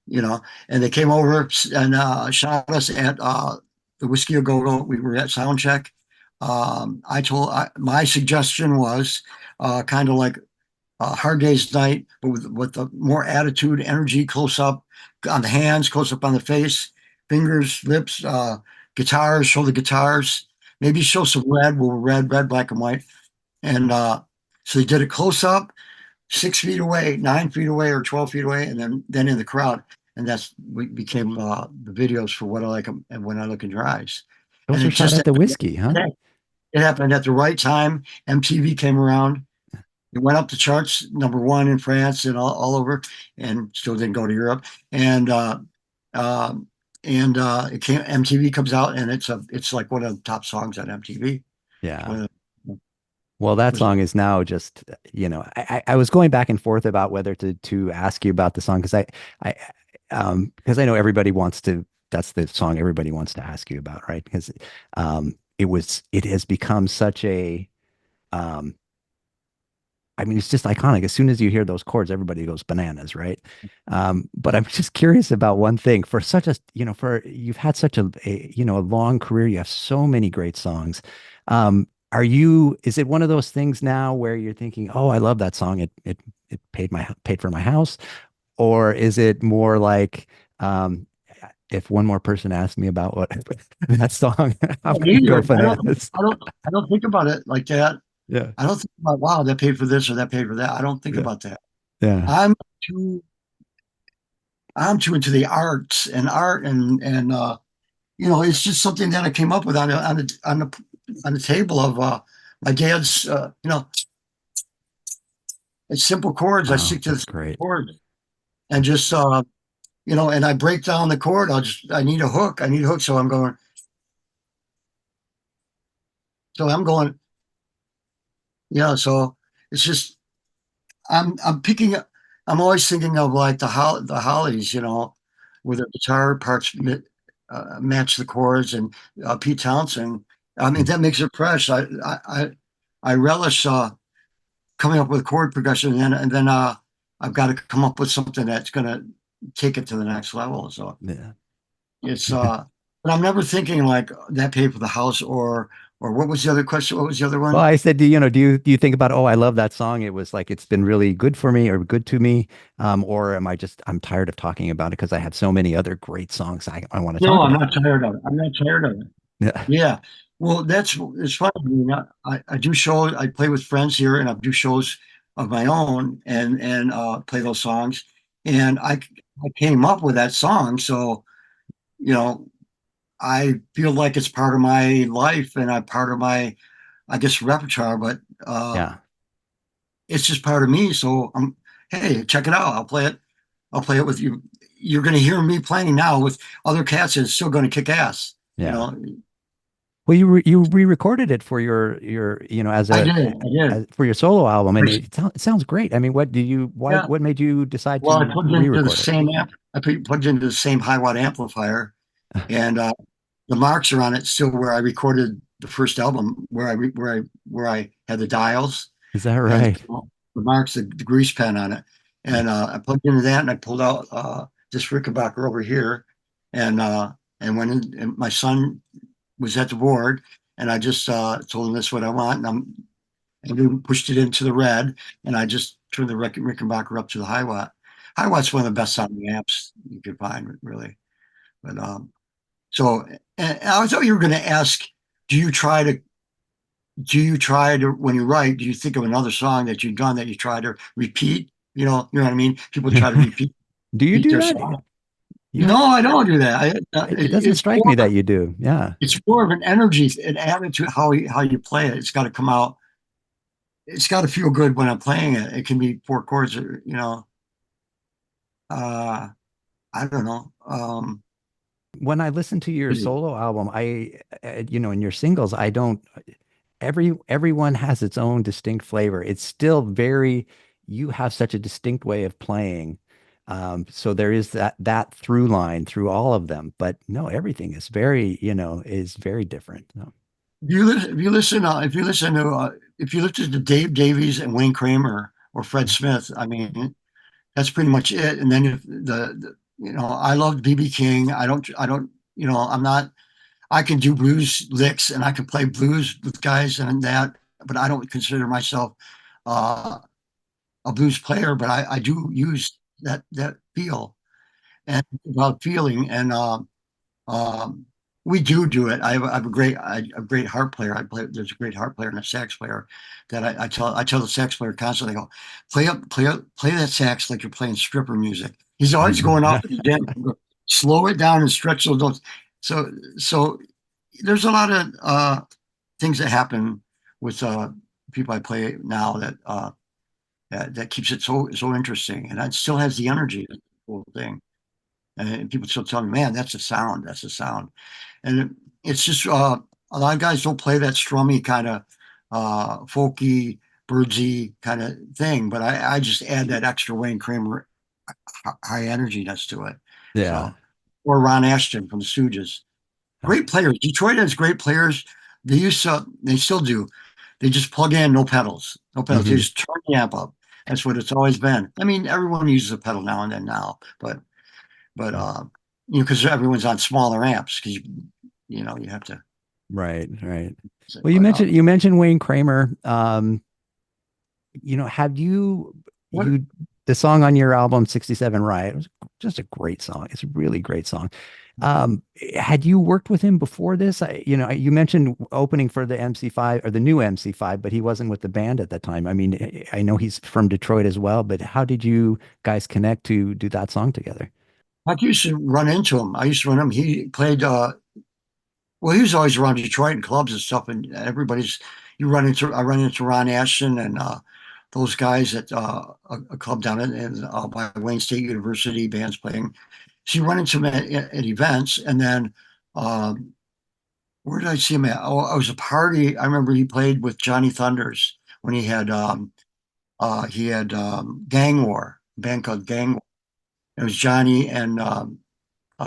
you know. And they came over and shot us at the Whiskey A Go Go. We were at sound check. My suggestion was kind of like Hard Day's Night, but with the more attitude, energy, close up on the hands, close up on the face, fingers, lips, guitars, show the guitars, maybe show some red, well, red, black and white. And so they did it close up, 6 feet away, 9 feet away, or 12 feet away, and then in the crowd. And that's we became the videos for What I Like and When I Look in Your Eyes. And Those it were shot just at the Whiskey, huh? it happened at the right time. MTV came around. It went up the charts, #1 in France and all over, and still didn't go to Europe. And uh, it came. MTV comes out, and it's like one of the top songs on MTV. It's Yeah. one of the, Well, it that was song is now just, I was going back and forth about whether to ask you about the song because I know everybody wants to, that's the song everybody wants to ask you about, right? Because it has become such a, um, I mean, it's just iconic. As soon as you hear those chords, everybody goes bananas, right? But I'm just curious about one thing. For such a, for you've had such a long career, you have so many great songs. Is it one of those things now where you're thinking, oh, I love that song. It paid for my house, or is it more like, if one more person asked me about what that song, I'm gonna go either. bananas. I don't think about it like that. Yeah. I don't think about, wow, that paid for this or that paid for that. I don't think Yeah. about that. Yeah. I'm too I'm too into the arts and art and it's just something that I came up with on the table of my dad's it's simple chords. I Oh, stick to the that's simple great. chords and just and I break down the chord. I need a hook. I need a hook. So I'm going, so it's just I'm picking up. I'm always thinking of like the Hollies, where the guitar parts match the chords, and Pete Townsend. I mean, that makes it fresh. I relish coming up with chord progression, and then I've got to come up with something that's going to take it to the next level. So Yeah. it's but I'm never thinking like that paid for the house or what was the other question? What was the other Well, one? I said, do you think about, oh, I love that song. It was like it's been really good for me or good to me. Or am I just I'm tired of talking about it because I have so many other great songs I want to No, talk I'm about. not tired of it. I'm not tired of it. Yeah. Yeah. Well, it's funny. I mean, I do shows. I play with friends here, and I do shows of my own, and play those songs. And I came up with that song, so you know I feel like it's part of my life and I part of my, I guess, repertoire. But Yeah. it's just part of me. So hey, check it out. I'll play it. I'll play it with you. You're going to hear me playing now with other cats, and it's still going to kick ass. You Yeah. know, Well, you re-recorded it for your I did. I did. as for your solo album, and it sounds great. I mean, Yeah. what made you decide Well, I to plugged into the re-record it? same amp. I plugged into the same high watt amplifier, and the marks are on it still where I recorded the first album, where I had the dials Is that and right? the marks, the grease pen on it, and I plugged into that, and I pulled out this Rickenbacker over here, and went in, and my son was at the board, and I just told him this is what I want, and we pushed it into the red, and I just turned the Rickenbacker up to the high watt. High watt's one of the best sounding amps you could find, really. But so, and I thought you were going to ask, do you try to when you write, do you think of another song that you've done that you try to repeat? You know what I mean? People try to Do you repeat do their that? song. You No, I don't do that. it doesn't strike me that you do. Yeah. It's more of an energy, an attitude, how you play it. It's got to come out. It's got to feel good when I'm playing it. It can be 4 chords, or uh, I don't know. When I listen to your solo album, in your singles, I don't everyone has its own distinct flavor. It's still very, you have such a distinct way of playing. So there is that through line through all of them, but no, everything is very, is very different. No. If you listen to Dave Davies and Wayne Kramer or Fred Smith, I mean, that's pretty much it. And then if I love BB King. I don't, I'm not. I can do blues licks and I can play blues with guys and that, but I don't consider myself uh, a blues player. But I do use that feel and about feeling and um, we do it. I have a great harp player. I play. There's a great harp player and a sax player that I tell the sax player constantly. I go play that sax like you're playing stripper music. He's always going off at the den. I go, slow it down and stretch those notes. So there's a lot of things that happen with people I play now that keeps it so interesting, and it still has the energy. That's the whole thing. And people still tell me, man, that's a sound. That's a sound. And it's just a lot of guys don't play that strummy kind of folky, birdsy kind of thing, but I just add that extra Wayne Kramer high energiness to it. Yeah. So, or Ron Ashton from the Stooges, Oh, great players. Detroit has great players. They still do. They just plug in, no pedals, no pedals. They hmm. just turn the amp up. That's what it's always been. I mean, everyone uses a pedal now and then now, but because everyone's on smaller amps, because you have to. Right, right. Well, you But mentioned you mentioned Wayne Kramer. Have what you the song on your album 67 Riot was just a great song. It's a really great song. Um, had you worked with him before this? You mentioned opening for the MC5 or the new MC5, but he wasn't with the band at that time. I mean, I know he's from Detroit as well, but how did you guys connect to do that song together? I used to run into him. I used to run him. He played. Well, he was always around Detroit and clubs and stuff, and everybody's. I run into Ron Ashton and those guys at a club down by Wayne State University. Bands playing. So you run into him at events, and then um, where did I see him at? Oh, I was a party. I remember he played with Johnny Thunders when he had Gang War, a band called Gang War. It was Johnny and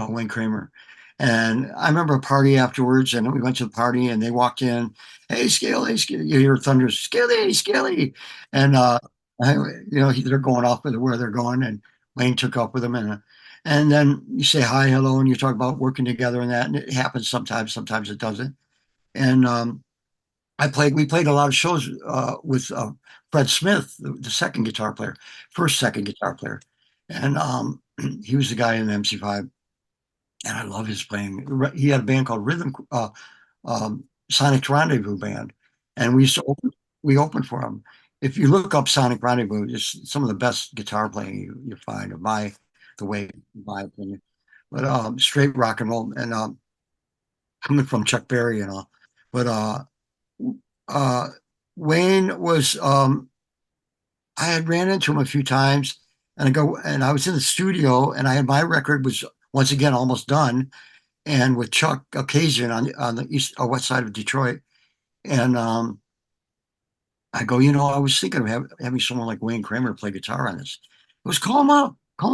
Wayne Kramer. And I remember a party afterwards, and we went to the party, and they walked in. Hey, Scaly, Scaly. You hear Thunders, Scaly, Scaly. And, they're going off with where they're going, and Wayne took up with them. And then you say hi, hello, and you talk about working together and that. And it happens sometimes it doesn't. And we played a lot of shows with Fred Smith, the second guitar player, second guitar player. And he was the guy in the MC5 and I love his playing. He had a band called Sonic Rendezvous Band, and we opened for him. If you look up Sonic Rendezvous, it's some of the best guitar playing you find, the way, in my opinion. But straight rock and roll, and coming from Chuck Berry and all. But uh, Wayne was, I had ran into him a few times, and I was in the studio, and my record was once again almost done and with Chuck Occasion on the east or west side of Detroit. And I go, I was thinking of having someone like Wayne Kramer play guitar on this. It was call him up. I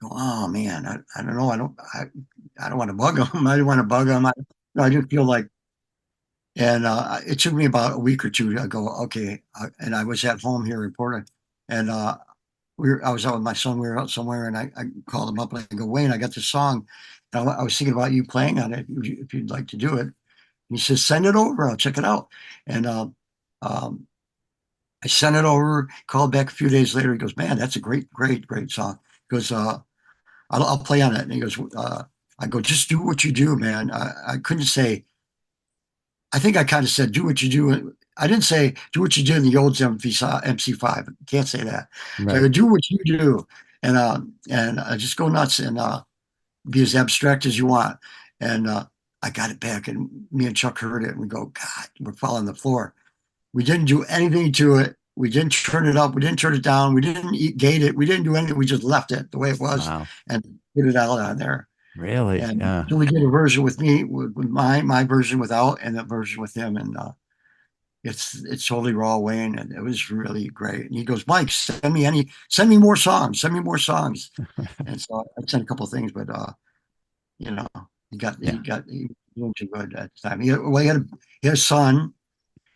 go, oh man, I don't know, I don't want to bug him. I didn't want to bug him. I didn't feel like. And it took me about a week or two to go, okay. And I was at home here in Portland, and I was out with my son. We were out somewhere, and I called him up and I go, Wayne, I got this song. And I was thinking about you playing on it if you'd like to do it. And he says, send it over. I'll check it out. And um, I sent it over. Called back a few days later. He goes, man, that's a great song. He goes, I'll play on it. And he goes, I go, just do what you do, man. I couldn't say. I think I kind of said, do what you do. I didn't say do what you did in the old MC5. Can't say that. So I Right. go, do what you do, and just go nuts and be as abstract as you want. And I got it back, and me and Chuck heard it, and we go, God, we're falling on the floor. We didn't do anything to it. We didn't turn it up. We didn't turn it down. We didn't gate it. We didn't do anything. We just left it the way it was Wow. and put it out on there. Really? And Yeah. so we did a version with me, with my version without, and a version with him. And it's totally raw Wayne, and it was really great. And he goes, Mike, send me more songs, send me more songs. And so I sent a couple of things, but you know, Yeah, he was doing too good at the time. He had a son,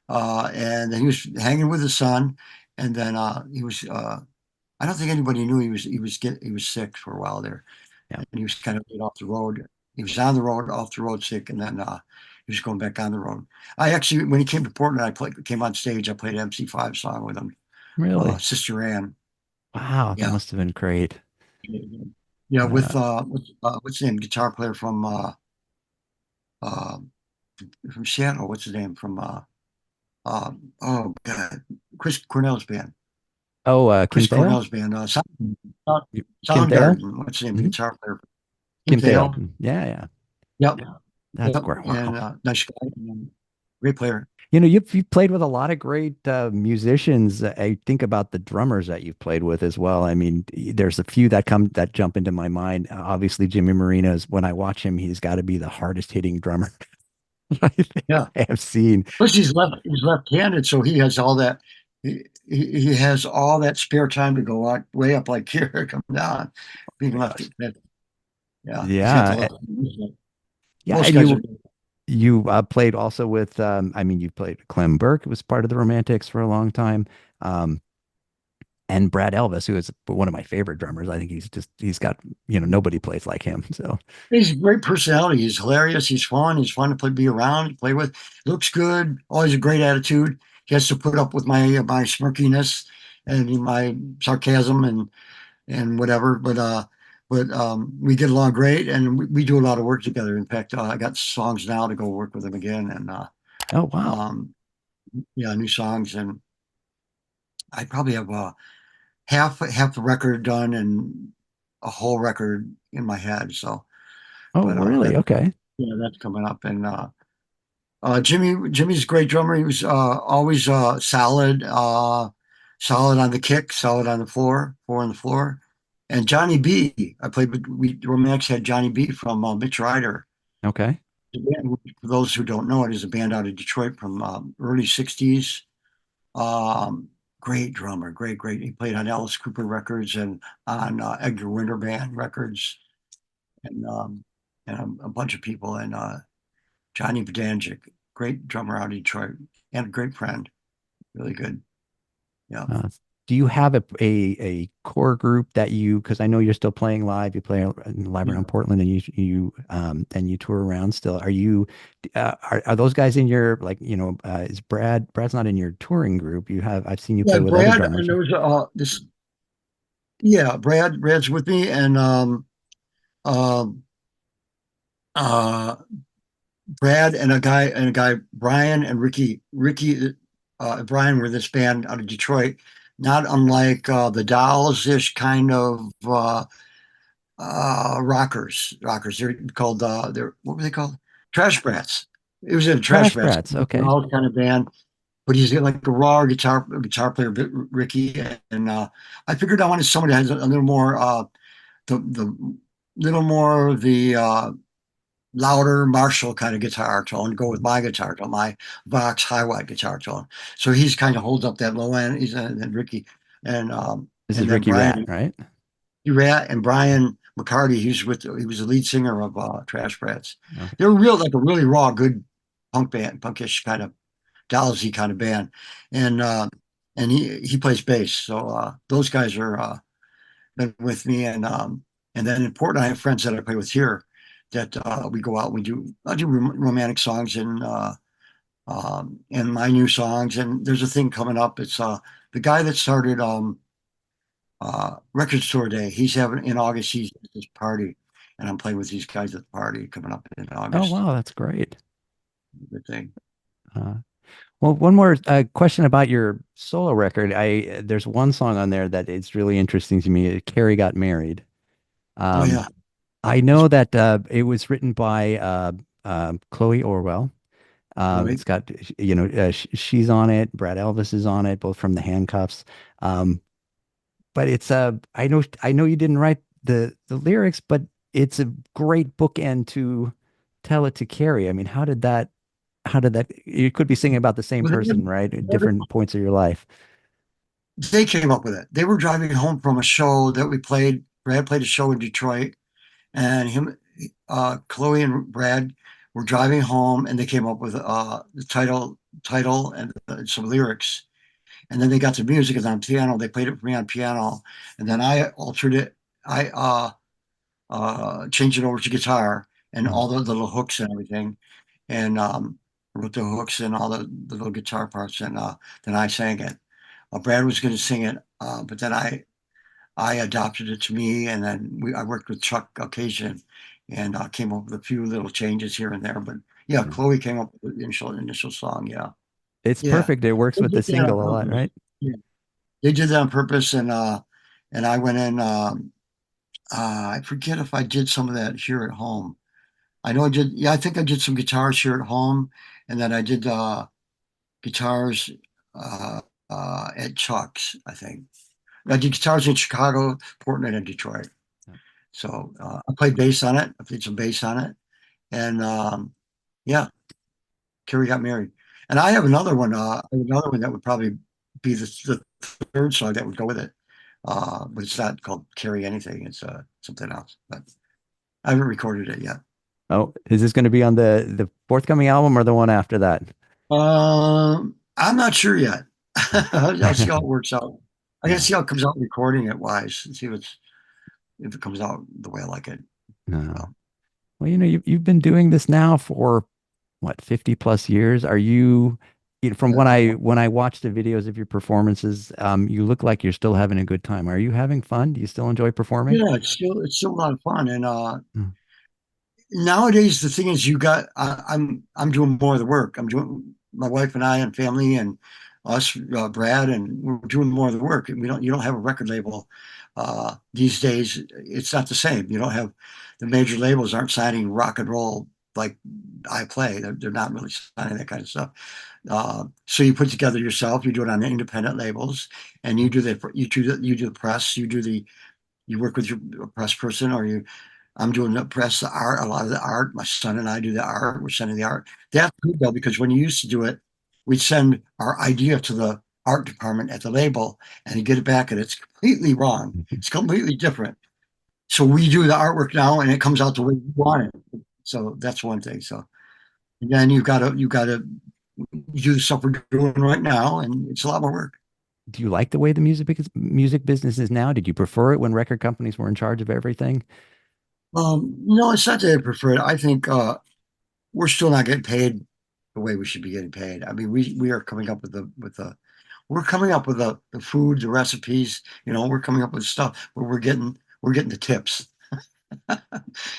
and then he was hanging with his son, and then he was I don't think anybody knew he was sick for a while there, yeah. and he was kind of laid off the road. He was on the road, off the road, sick, and then he was going back on the road. I actually, when he came to Portland, came on stage. I played an MC5 song with him, Really? Sister Ann. Wow, that Yeah, must have been great. yeah, with Uh, what's his name, guitar player uh, from Seattle. What's his name from oh God, Chris Cornell's band. Kim Chris Thale? Cornell's band. Kim Thale? Soundgarden. What's his name? The Hmm. guitar player. Kim Kim Thale. Thale. Yeah, yeah. Yep. That's Yep. great. Wow. And nice guy. And great player. You've played with a lot of great musicians. I think about the drummers that you've played with as well. I mean, there's a few that jump into my mind. Obviously, Jimmy Marino's. When I watch him, he's got to be the hardest hitting drummer I think Yeah. I have seen. Plus, he's left-handed, so he has all that. He has all that spare time to go out way up like here, come down. Oh Being my left, gosh. yeah, he's got the Yeah, left. yeah, Most and guys are. you played also with. I mean, you played with Clem Burke, who was part of the Romantics for a long time. Um, and Brad Elvis, who is one of my favorite drummers. I think he's got, nobody plays like him. So, He's a great personality. He's hilarious. He's fun. He's fun to be around, play with. Looks good. Always a great attitude. He has to put up with my smirkiness and my sarcasm and whatever. But we get along great, and we do a lot of work together. In fact, I got songs now to go work with him again, and oh wow. um, yeah, new songs, and I probably have half the record done and a whole record in my head. So, Oh but really? that Okay. yeah, that's coming up, and Jimmy's a great drummer. He was always solid on the kick, solid on the floor, four on the floor. And Johnny B, I played with. Romantics had Johnny B from Mitch Ryder. Okay. The band, for those who don't know it, is a band out of Detroit from early '60s. Um, Great drummer, great. He played on Alice Cooper records and on Edgar Winter Band records, and a bunch of people. And Johnny Bodanjic, great drummer out of Detroit, and a great friend. Really good. Yeah. Uh, do you have a core group that because I know you're still playing live, you play live around Yeah. Portland and you tour around still. Are those guys in your like, is Brad's not in your touring group. I've seen you Yeah, play with other Brad, drummers. and there was this, yeah, Brad's with me, and um, uh, Brad and a guy, Brian and Ricky, Brian were this band out of Detroit, not unlike the Dolls-ish kind of rockers. They're called what were they called? Trash Brats. It was in Trash Trash Brats, Brats. Okay. kind of band. But he's like a raw guitar player, Ricky, and I figured I wanted somebody that has a little more the little more of the louder Marshall kind of guitar tone, go with my guitar tone, my Vox high wide guitar tone. So he's kind of holds up that low end. He's and Ricky and This is and then Ricky Rat, right? Rat and Brian McCarty. He was the lead singer of Trash Brats. Okay. They were real like a really raw, good punk band, punkish kind of Dallasy kind of band, and he plays bass. So those guys are been with me, and then in Portland, I have friends that I play with here that we go out. I do romantic songs and my new songs. And there's a thing coming up. It's the guy that started Record Store Day. He's having in August. He's at this party, and I'm playing with these guys at the party coming up in Oh August. wow, that's great. Good thing. Uh, well, one more question about your solo record. There's one song on there that is really interesting to me. Carrie Got Married. Oh Um, yeah, I know that it was written by Chloe Orwell. right. It's got, she's on it. Brad Elvis is on it, both from the Handcuffs. Um, but I know you didn't write the lyrics, but it's a great bookend to tell it to Carrie. I mean, how did that? how did that? You could be singing about the same Well, person, right? At different points of your life. they came up with it. They were driving home from a show that we played. Brad played a show in Detroit, and Chloe and Brad were driving home, and they came up with the title and some lyrics. And then they got the music and on piano. They played it for me on piano, and then I altered it. I changed it over to guitar and Mhm. all the little hooks and everything, and wrote the hooks and all the little guitar parts, and then I sang it. Brad was going to sing it, but then I adopted it to me, and then I worked with Chuck Occasion, and came up with a few little changes here and there. But yeah, Yeah. Chloe came up with the initial song. Yeah, It's yeah, perfect. It works they with the did that on single a lot, purpose. right? Yeah, they did that on purpose, and I went in. I forget if I did some of that here at home. I know I did. Yeah, I think I did some guitars here at home, and then I did guitars uh, at Chuck's. I think I did guitars in Chicago, Portland, and Detroit. So I played bass on it. I played some bass on it, and yeah, Carrie got married. And I have another one. Another one that would probably be the third song that would go with it. But it's not called Carrie anything. It's something else. But I haven't recorded it yet. Oh, is this going to be on the forthcoming album or the one after that? I'm not sure yet. I'll see how it works out. I gotta Yeah. see how it comes out recording it wise and see if it comes out the way I like it. No. So, Well, you've been doing this now for what, 50 plus years? Are from yeah, when I watch the videos of your performances, you look like you're still having a good time. Are you having fun? Do you still enjoy performing? yeah, it's still a lot of fun. And Mm. nowadays the thing is, I'm doing more of the work. I'm doing my wife and I and family and us, Brad, and we're doing more of the work. We don't You don't have a record label these days. It's not the same. You don't have the major labels aren't signing rock and roll like I play. They're not really signing that kind of stuff. So you put together yourself. You do it on independent labels, and you do the press. You work with your press person, or I'm doing the press, the art, a lot of the art. My son and I do the art. We're sending the art. That's good though, because when you used to do it, we'd send our idea to the art department at the label and you get it back and it's completely wrong. It's completely different. So we do the artwork now and it comes out the way we want it. So that's one thing. So and then you gotta do the stuff we're doing right now and it's a lot more work. Do you like the way the music business is now? Did you prefer it when record companies were in charge of everything? No, it's not that I prefer it. I think we're still not getting paid the way we should be getting paid. I mean, we are coming up with the we're coming up with the food, the recipes. We're coming up with stuff where we're getting the tips.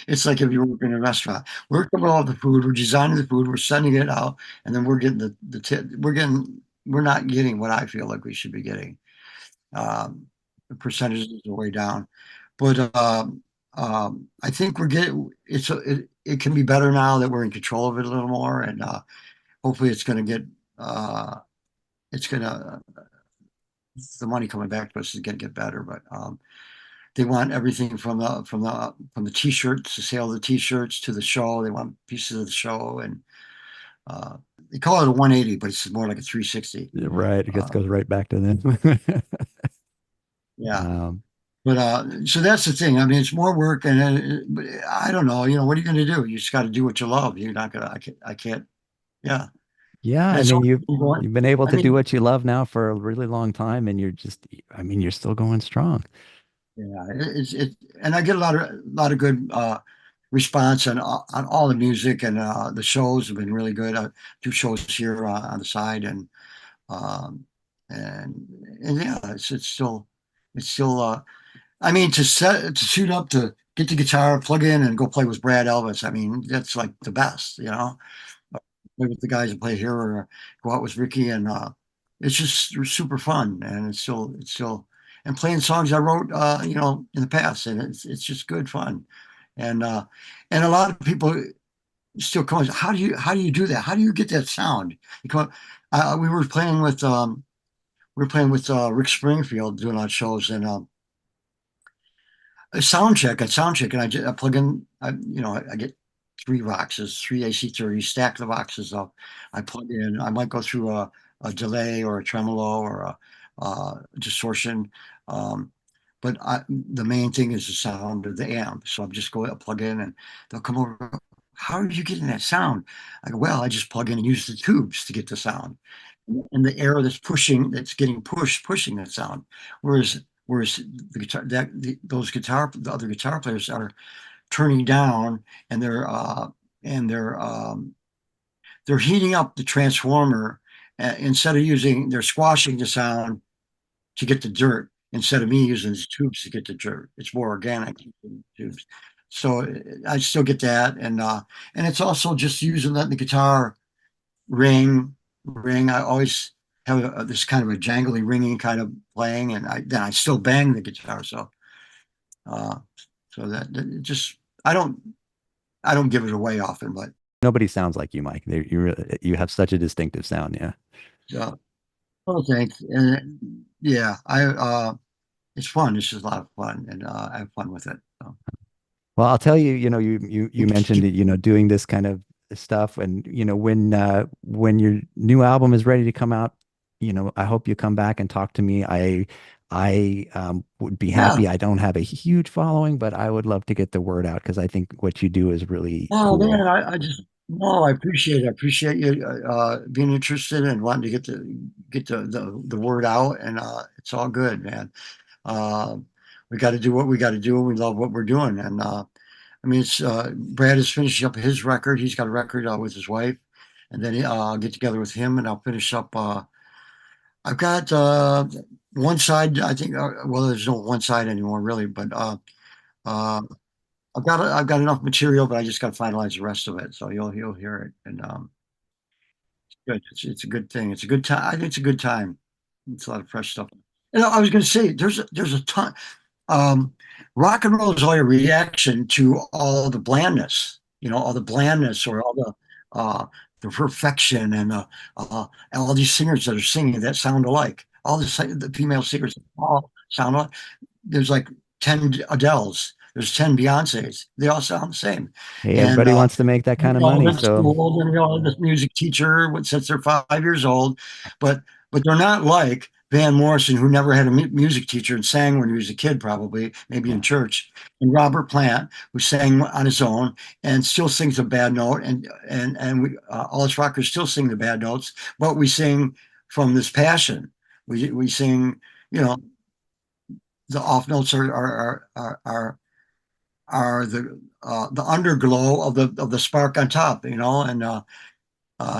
It's like if you work in a restaurant, we're coming up with the food, we're designing the food, we're sending it out, and then we're getting the tip. We're not getting what I feel like we should be getting. The percentages are way down, but I think it can be better now that we're in control of it a little more, and hopefully uh, it's going to the money coming back to us is going to get better. But they want everything from the t-shirts, the sale of the t-shirts to the show. They want pieces of the show, and uh, they call it a 180, but it's more like a 360. Right. It just Uh, goes right back to them. yeah. Um, But so that's the thing. I mean, it's more work, and but I don't know. What are you going to do? You just got to do what you love. You're not gonna. I can't. I can't. Yeah. yeah, And I it's mean hard to keep going. you've been able I to do mean, what you love now for a really long time, and you're still going strong. yeah. And I get a lot of good response on all the music, and the shows have been really good. I do shows here on the side, um, and and yeah, it's still. I mean, to suit up to get the guitar, plug in, and go play with Brad Elvis. I mean, that's like the best, play with the guys that play here or go out with Ricky and it's just super fun and it's still and playing songs I wrote in the past and it's just good fun and a lot of people still come how do you do that, how do you get that sound because we were playing with Rick Springfield doing our shows and a sound check and I plug in I get three boxes, three AC30, stack the boxes up. I plug in, I might go through a delay or a tremolo or a distortion. Um, but the main thing is the sound of the amp. So I'm just going to plug in and they'll come over. How are you getting that sound? I go, well, I just plug in and use the tubes to get the sound. And the air that's pushing, that's getting pushed, pushing that sound. Whereas the guitar, the other guitar players are turning down and and they're they're heating up the transformer instead of they're squashing the sound to get the dirt instead of me using the tubes to get the dirt. It's more organic using tubes. So I still get that, and it's also just using letting the guitar ring. I always have this kind of a jangly ringing kind of playing, and then I still bang the guitar. Uh, so that it just I don't give it away often, but Nobody sounds like you, Mike. You have such a distinctive sound. Yeah. uh, oh, thanks. And yeah, I it's fun. It's just a lot of fun, and I have fun with it. So. Well, I'll tell you, you mentioned it, doing this kind of stuff, and when your new album is ready to come out, I hope you come back and talk to me. I would be Yeah. happy. I don't have a huge following, but I would love to get the word out because I think what you do is really Oh man, cool. I just no, I appreciate it. I appreciate you being interested and wanting to get the word out, and it's all good, man. Uh, we got to do what we got to do, and we love what we're doing. And I mean, it's Brad is finishing up his record. He's got a record with his wife, and then I'll get together with him, and I'll finish up. I've got one side. I think. Well, there's no one side anymore, really, but uh, I've got enough material, but I just got to finalize the rest of it. So you'll hear it, and good. It's a good thing. It's a good time. I think it's a good time. It's a lot of fresh stuff. And I was going to say, there's a ton. Um, Rock and roll is all a reaction to all the blandness. All the blandness or all the perfection and all these singers that are singing that sound alike. All the female singers all sound alike. There's like 10 Adeles. There's 10 Beyoncés. They all sound the same. Hey, And everybody wants to make that kind we of all money, went to so school and we all had this music teacher since they're 5 years old, but they're not like Van Morrison, who never had a music teacher and sang when he was a kid, probably maybe in yeah. church, and Robert Plant, who sang on his own and still sings a bad note, and we all us rockers still sing the bad notes, but we sing from this passion. We sing, you know, the off notes are the underglow of the spark on top, and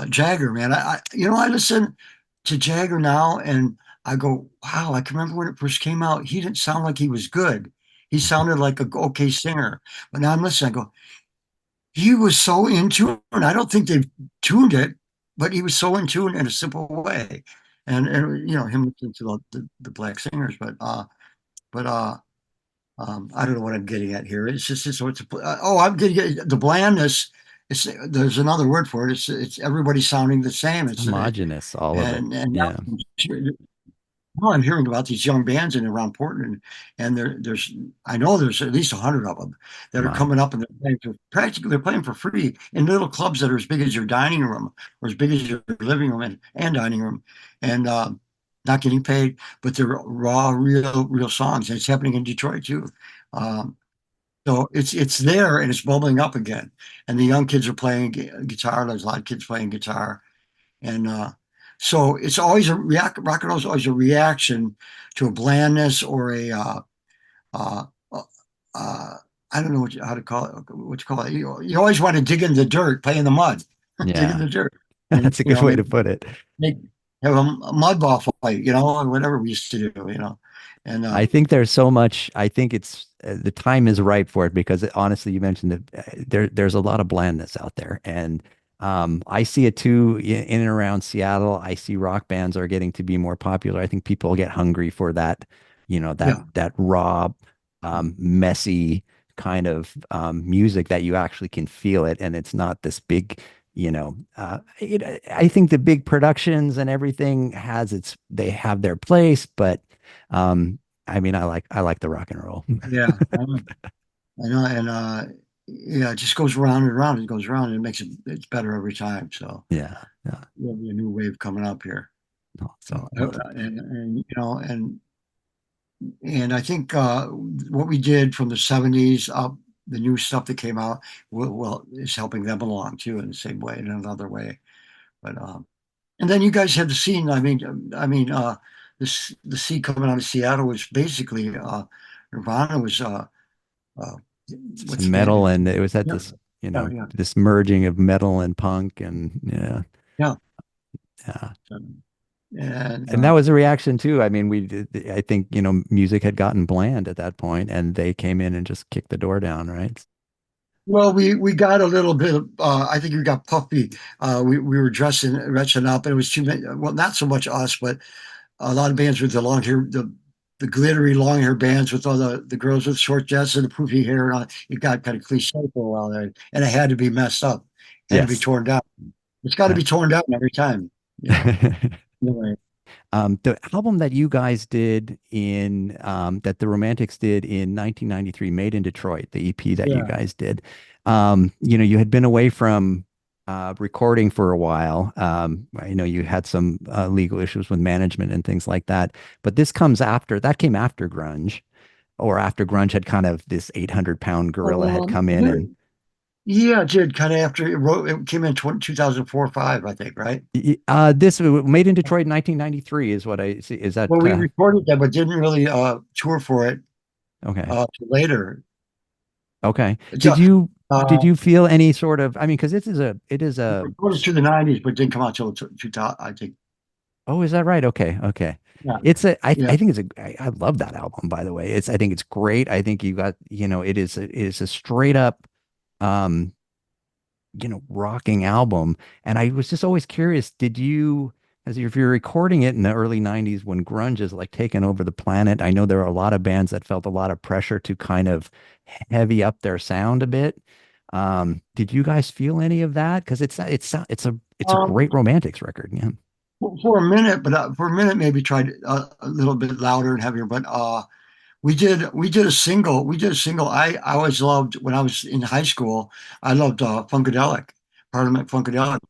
Jagger, man, I listen to Jagger now, and I go, wow, I can remember when it first came out, he didn't sound like he was good. He sounded like a okay singer, but now I'm listening, I go, he was so in tune. I don't think they've tuned it, but he was so in tune in a simple way, and him listening to the black singers, but I don't know what I'm getting at here. It's just I'm getting at the blandness. There's another word for it. It's everybody sounding the same. Homogenous, all of it. And Yeah. now I'm hearing about these young bands in around Portland, and I know there's at least 100 of them that are Wow. coming up, and they're playing for free in little clubs that are as big as your dining room or as big as your living room and dining room, and not getting paid, but they're raw, real songs. And it's happening in Detroit too. Um, so it's there and it's bubbling up again, and the young kids are playing guitar. There's a lot of kids playing guitar, and so it's always rock and roll is always a reaction to a blandness or a uh, uh, uh, I don't know how to call it. What you call it? You always want to dig in the dirt, play in the mud, dig in Yeah. the dirt, and That's a good way to put it. make have a mud ball fight, or whatever we used to do, and I think there's so much. I think it's the time is ripe for it because honestly, you mentioned that there's a lot of blandness out there, and I see it too in and around Seattle. I see rock bands are getting to be more popular. I think people get hungry for that, yeah, that raw, messy kind of music that you actually can feel it, and it's not this big. I think the big productions and everything they have their place, but um, I mean, I like the rock and roll. yeah. I know, and yeah, it just goes around and around. It goes around and it makes it's better every time. So Yeah, yeah. there'll be a new wave coming up here. Awesome. So Well, and you know and I think what we did from the '70s up, the new stuff that came out, well, is helping them along too in the same way, in another way. But and then you guys had the scene. The scene coming out of Seattle was basically Nirvana was uh, it's what's the band metal, name? and it was at Yeah, this, yeah, yeah, this merging of metal and punk, and yeah, yeah. yeah. And And that was a reaction too. I mean, I think, music had gotten bland at that point, and they came in and just kicked the door down, right? well, we got a little bit of I think we got puffy. We were dressing up, and it was too many. Well, not so much us, but a lot of bands with the long hair, the glittery long hair bands with all the girls with short dresses and the poofy hair and all. It got kind of cliche for a while there, and it had to be messed up, had to be Yes. torn down. It's got to Uh, be torn down every time, you know. Anyway, The album that you guys did that the Romantics did in 1993, Made in Detroit, the EP that you yeah. guys did, you had been away from recording for a while. I know you had some legal issues with management and things like that, but that came after grunge, or after grunge had kind of this 800-pound gorilla had come in There, and yeah, it did kind of after it came in 2004 or 5, I think, right? this Made in Detroit in 1993 is what I see. Is that Well, we recorded that, but didn't really tour for it okay? till later. Okay. It's, Did you feel any sort of, I mean, because it is we a, recorded through the '90s, but didn't come out till 2000, I think. oh, is that right? Okay. Okay. Yeah, I yeah. think I love that album, by the way. I think it's great. I think you got, it is a straight up, um, rocking album. And I was just always curious, as if you're recording it in the early 90s when grunge is like taking over the planet, I know there are a lot of bands that felt a lot of pressure to kind of heavy up their sound a bit. Did you guys feel any of that? Because it's a Um, great Romantics record. Yeah. for a minute, but for a minute, maybe tried a little bit louder and heavier. But we did a single. I always loved when I was in high school. I loved Funkadelic, Parliament Funkadelic.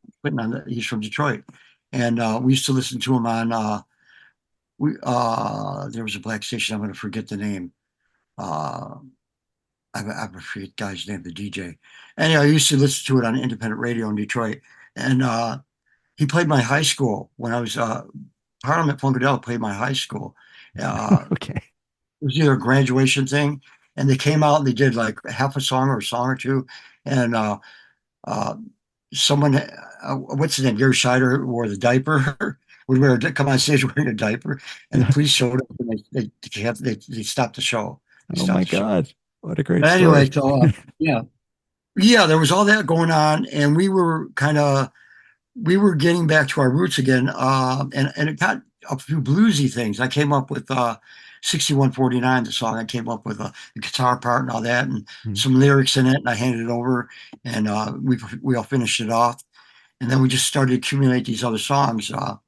He's from Detroit, and we used to listen to him on. There was a black station. I'm going to forget the name. Uh, I forget the guy's name, the DJ. Anyway, I used to listen to it on independent radio in Detroit, and he played my high school when I was Parliament Funkadelic played my high school. Okay. It was either a graduation thing, and they came out and they did like half a song or a song or two, and uh, someone, what's his name, Gary Scheider wore the diaper, come on stage wearing a diaper, and the police showed up and they stopped the show. They Oh stopped my the show. God. What a great But anyway, story. so yeah, yeah, there was all that going on, and we were getting back to our roots again, and it got a few bluesy things. I came up with 6149, the song. I came up with the guitar part and all that, and Mhm. some lyrics in it, and I handed it over, and we all finished it off, and then we just started to accumulate these other songs, out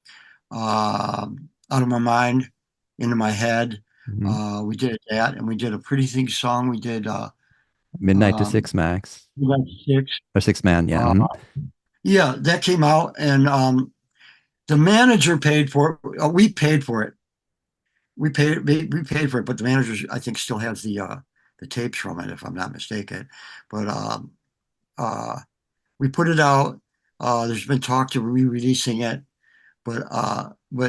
of my mind, into my head. Mhm. We did that, and we did a Pretty Things song. We did Midnight to um, Six Max Six. or Six Man. Yeah. Uh, Mhm. yeah, that came out, and the manager paid for it. We paid for it. We paid for it, but the manager, I think, still has the tapes from it, if I'm not mistaken. But uh, we put it out. There's been talk to re-releasing it, but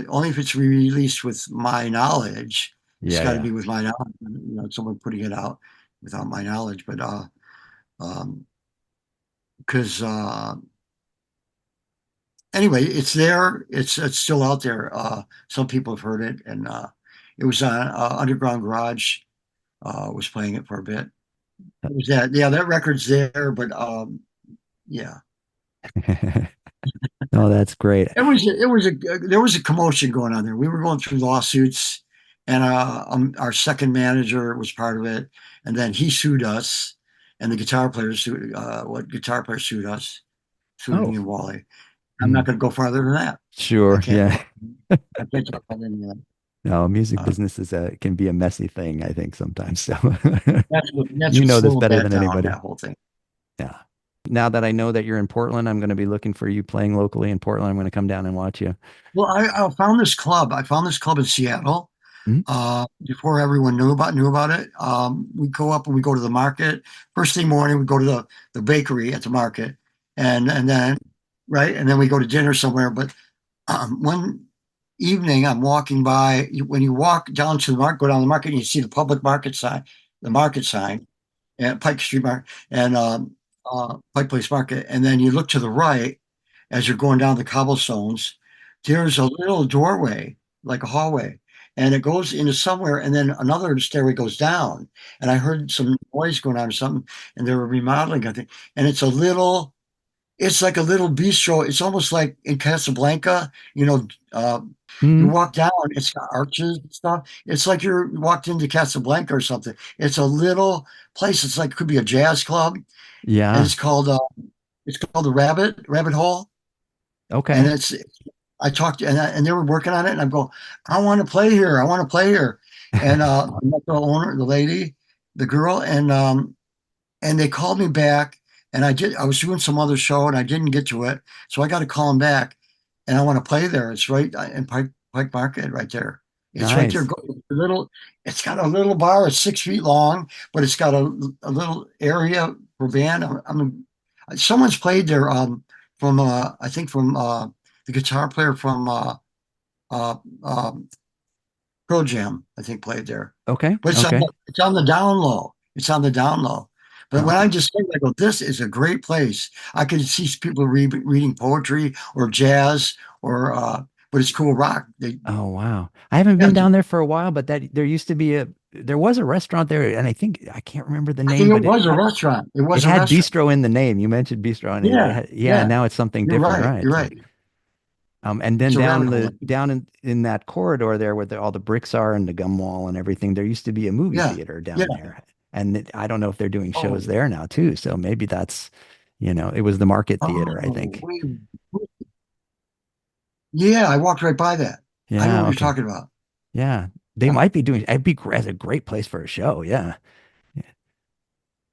only if it's re-released with my knowledge. It's Yeah. got to Yeah. be with my knowledge. Someone putting it out without my knowledge. But because anyway, it's there. It's still out there. Some people have heard it, and it was on Underground Garage. Was playing it for a bit. It was that? Yeah, that record's there, but yeah, No, that's great. there was a commotion going on there. We were going through lawsuits, and our second manager was part of it, and then he sued us, and the guitar player sued. What guitar player sued us? Sued me Oh. and Wally. I'm not Mm. going to go farther than that. I Sure. can't. Yeah. I can't talk about any of that. No, music Uh, business is a can be a messy thing, I think sometimes. So that's you what know this slowed better that than down, anybody. that whole thing. Yeah. Now that I know that you're in Portland, I'm going to be looking for you playing locally in Portland. I'm going to come down and watch you. Well, I found this club. I found this club in Seattle Mhm. before everyone knew about it. We go up and we go to the market. First thing morning, we go to the bakery at the market, and then right, and then we go to dinner somewhere. But one evening, I'm walking by. When you walk down to the market, go down the market, and you see the public market sign, the market sign, and Pike Street Market, and Pike Place Market, and then you look to the right as you're going down the cobblestones. There's a little doorway, like a hallway, and it goes into somewhere, and then another stairway goes down. And I heard some noise going on or something, and they were remodeling, I think. And it's like a little bistro. It's almost like in Casablanca, you Mhm. walk down, it's got arches and stuff. It's like you're walked into Casablanca or something. It's a little place. It's like could be a jazz club, and Yeah. it's called the Rabbit Hole. And Okay. I talked and they were working on it, and I'm going, I want to play here. I want to play here. And I met the owner, the lady, the girl, and they called me back, and I was doing some other show and I didn't get to it, so I got to call them back, and I want to play there. It's right in Pike Market, right there. It's right there. Nice. It's got a little bar. It's 6 feet long, but it's got a little area for band. Someone's played there. From I think from the guitar player from uh, um, Pearl Jam, I think played there. Okay. But Okay. it's on the down low. It's on the down low. But when I Oh, just think, I go, this is a great place. I could see people reading poetry or jazz but it's cool rock. oh wow. I haven't Yeah, been down there for a while, but that there was a restaurant there, and I can't remember the I think name, it but was a restaurant. It it was a had restaurant. bistro in the name. You mentioned bistro, and Yeah, yeah, yeah. now it's something You're different, right. right? You're So, right. and then It's a rabbit hole. down in that corridor there where all the bricks are and the gum wall and everything, there used to be a movie Yeah, theater yeah. down there. And I don't know if they're doing shows Oh, there now too. So maybe that's, it was the Market Theater, I oh, think. wait. Yeah, I walked right by that. I know Yeah, what you're okay. talking about. Yeah. They might be doing, it'd be as a great place for a show. Yeah. Yeah.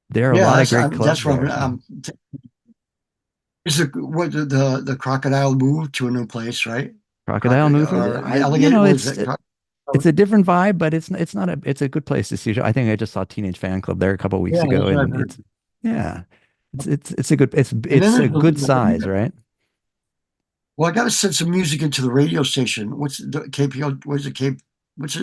There are a Yeah, lot of great clubs that's what there. So is the crocodile moved to a new place, right? Crocodile Crocodile Movement, or alligator? What is it? it's a different vibe, but it's not it's a good place to see a show. I think I just saw Teenage Fan Club there a couple of weeks Yeah, ago, that's what I've and heard. yeah, it's a good And then it's a there's good size, right? well, I got to send some music into the radio station. What's the KPO? What's the K? What's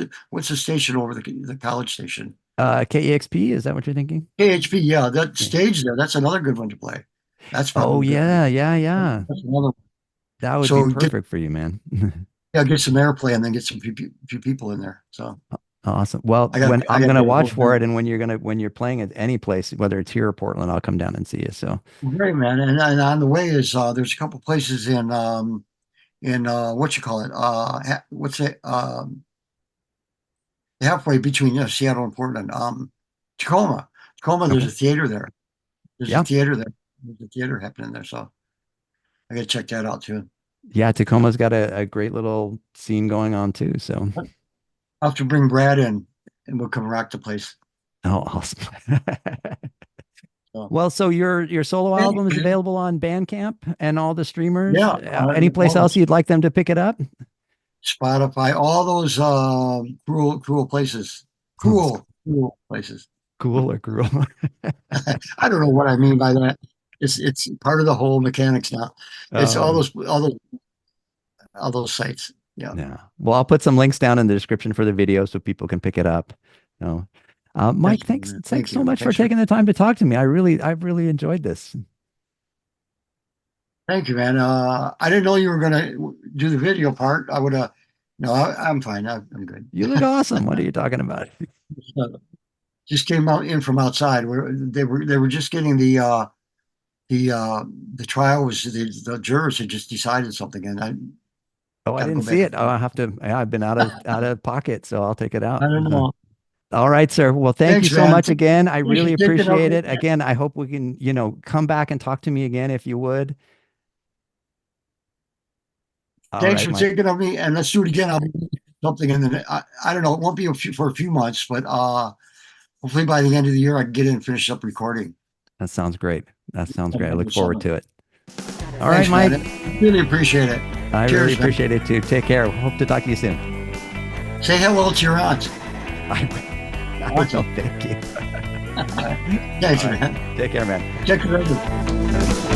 the station over the college station? KEXP, is that what you're thinking? KHP. Yeah, that Yeah. stage there. That's another good one to play. That's Oh probably good. yeah, yeah, yeah. That's another one. That would be So get perfect for you, man. yeah, get some airplay and then get some few people in there. So Awesome. Well, I I'm got to gonna get a watch hold for of it, and when you're playing at any place, whether it's here or Portland, I'll come down and see you. So, Great, man. And on the way is there's a couple places in what you call it what's it halfway between Seattle and Portland, Tacoma. There's okay. a theater there. There's a Yeah. theater there. There's a theater happening there, so I got to check that out too. Yeah, Yeah, Tacoma's got a great little scene going on too. So, I'll have to bring Brad in, and we'll come rock the place. oh, awesome. So Well, so your solo hey, album is man. available on Bandcamp and all the streamers. Yeah, Any place all else those you'd like them to pick it up? Spotify, all those cruel places, It's cruel places. cool or cruel. I don't know what I mean by that. It's part of the whole mechanics now. It's Oh, all those sites. Yeah. yeah. Well, I'll put some links down in the description for the video so people can pick it up. No. Mike, Excellent, man. thanks Thank so you. much for taking the time to talk to me. I've really enjoyed this. Thank you, man. I didn't know you were gonna do the video part. I would have. No, I'm fine. I'm good. You look awesome. What are you talking about? Just came out in from outside. Where they were just getting the uh the trial was the jurors had just decided something, and I Oh, I got to didn't go see back and it. Oh, forth. I have to. I've been out of pocket, so I'll take it I out. don't know. All right, sir. Well, thank you Thanks, so man. much again. I Thanks really for thinking of appreciate me. it. Again, I hope we can, come back and talk to me again if you would. All Thanks right, for Mike. thinking of me, and let's do it again. something in I don't know. It won't be for a few months, but hopefully by the end of the year I can get in and finish up recording. That sounds great. That sounds great. I look Thanks, forward to it. All right, man. Mike. I really appreciate it. I Cheers, really man. appreciate it too. Take care. Hope to talk to you soon. Say hello to your aunt. I will. Thank you. Thanks, All right. man. Take care, man. Check it out.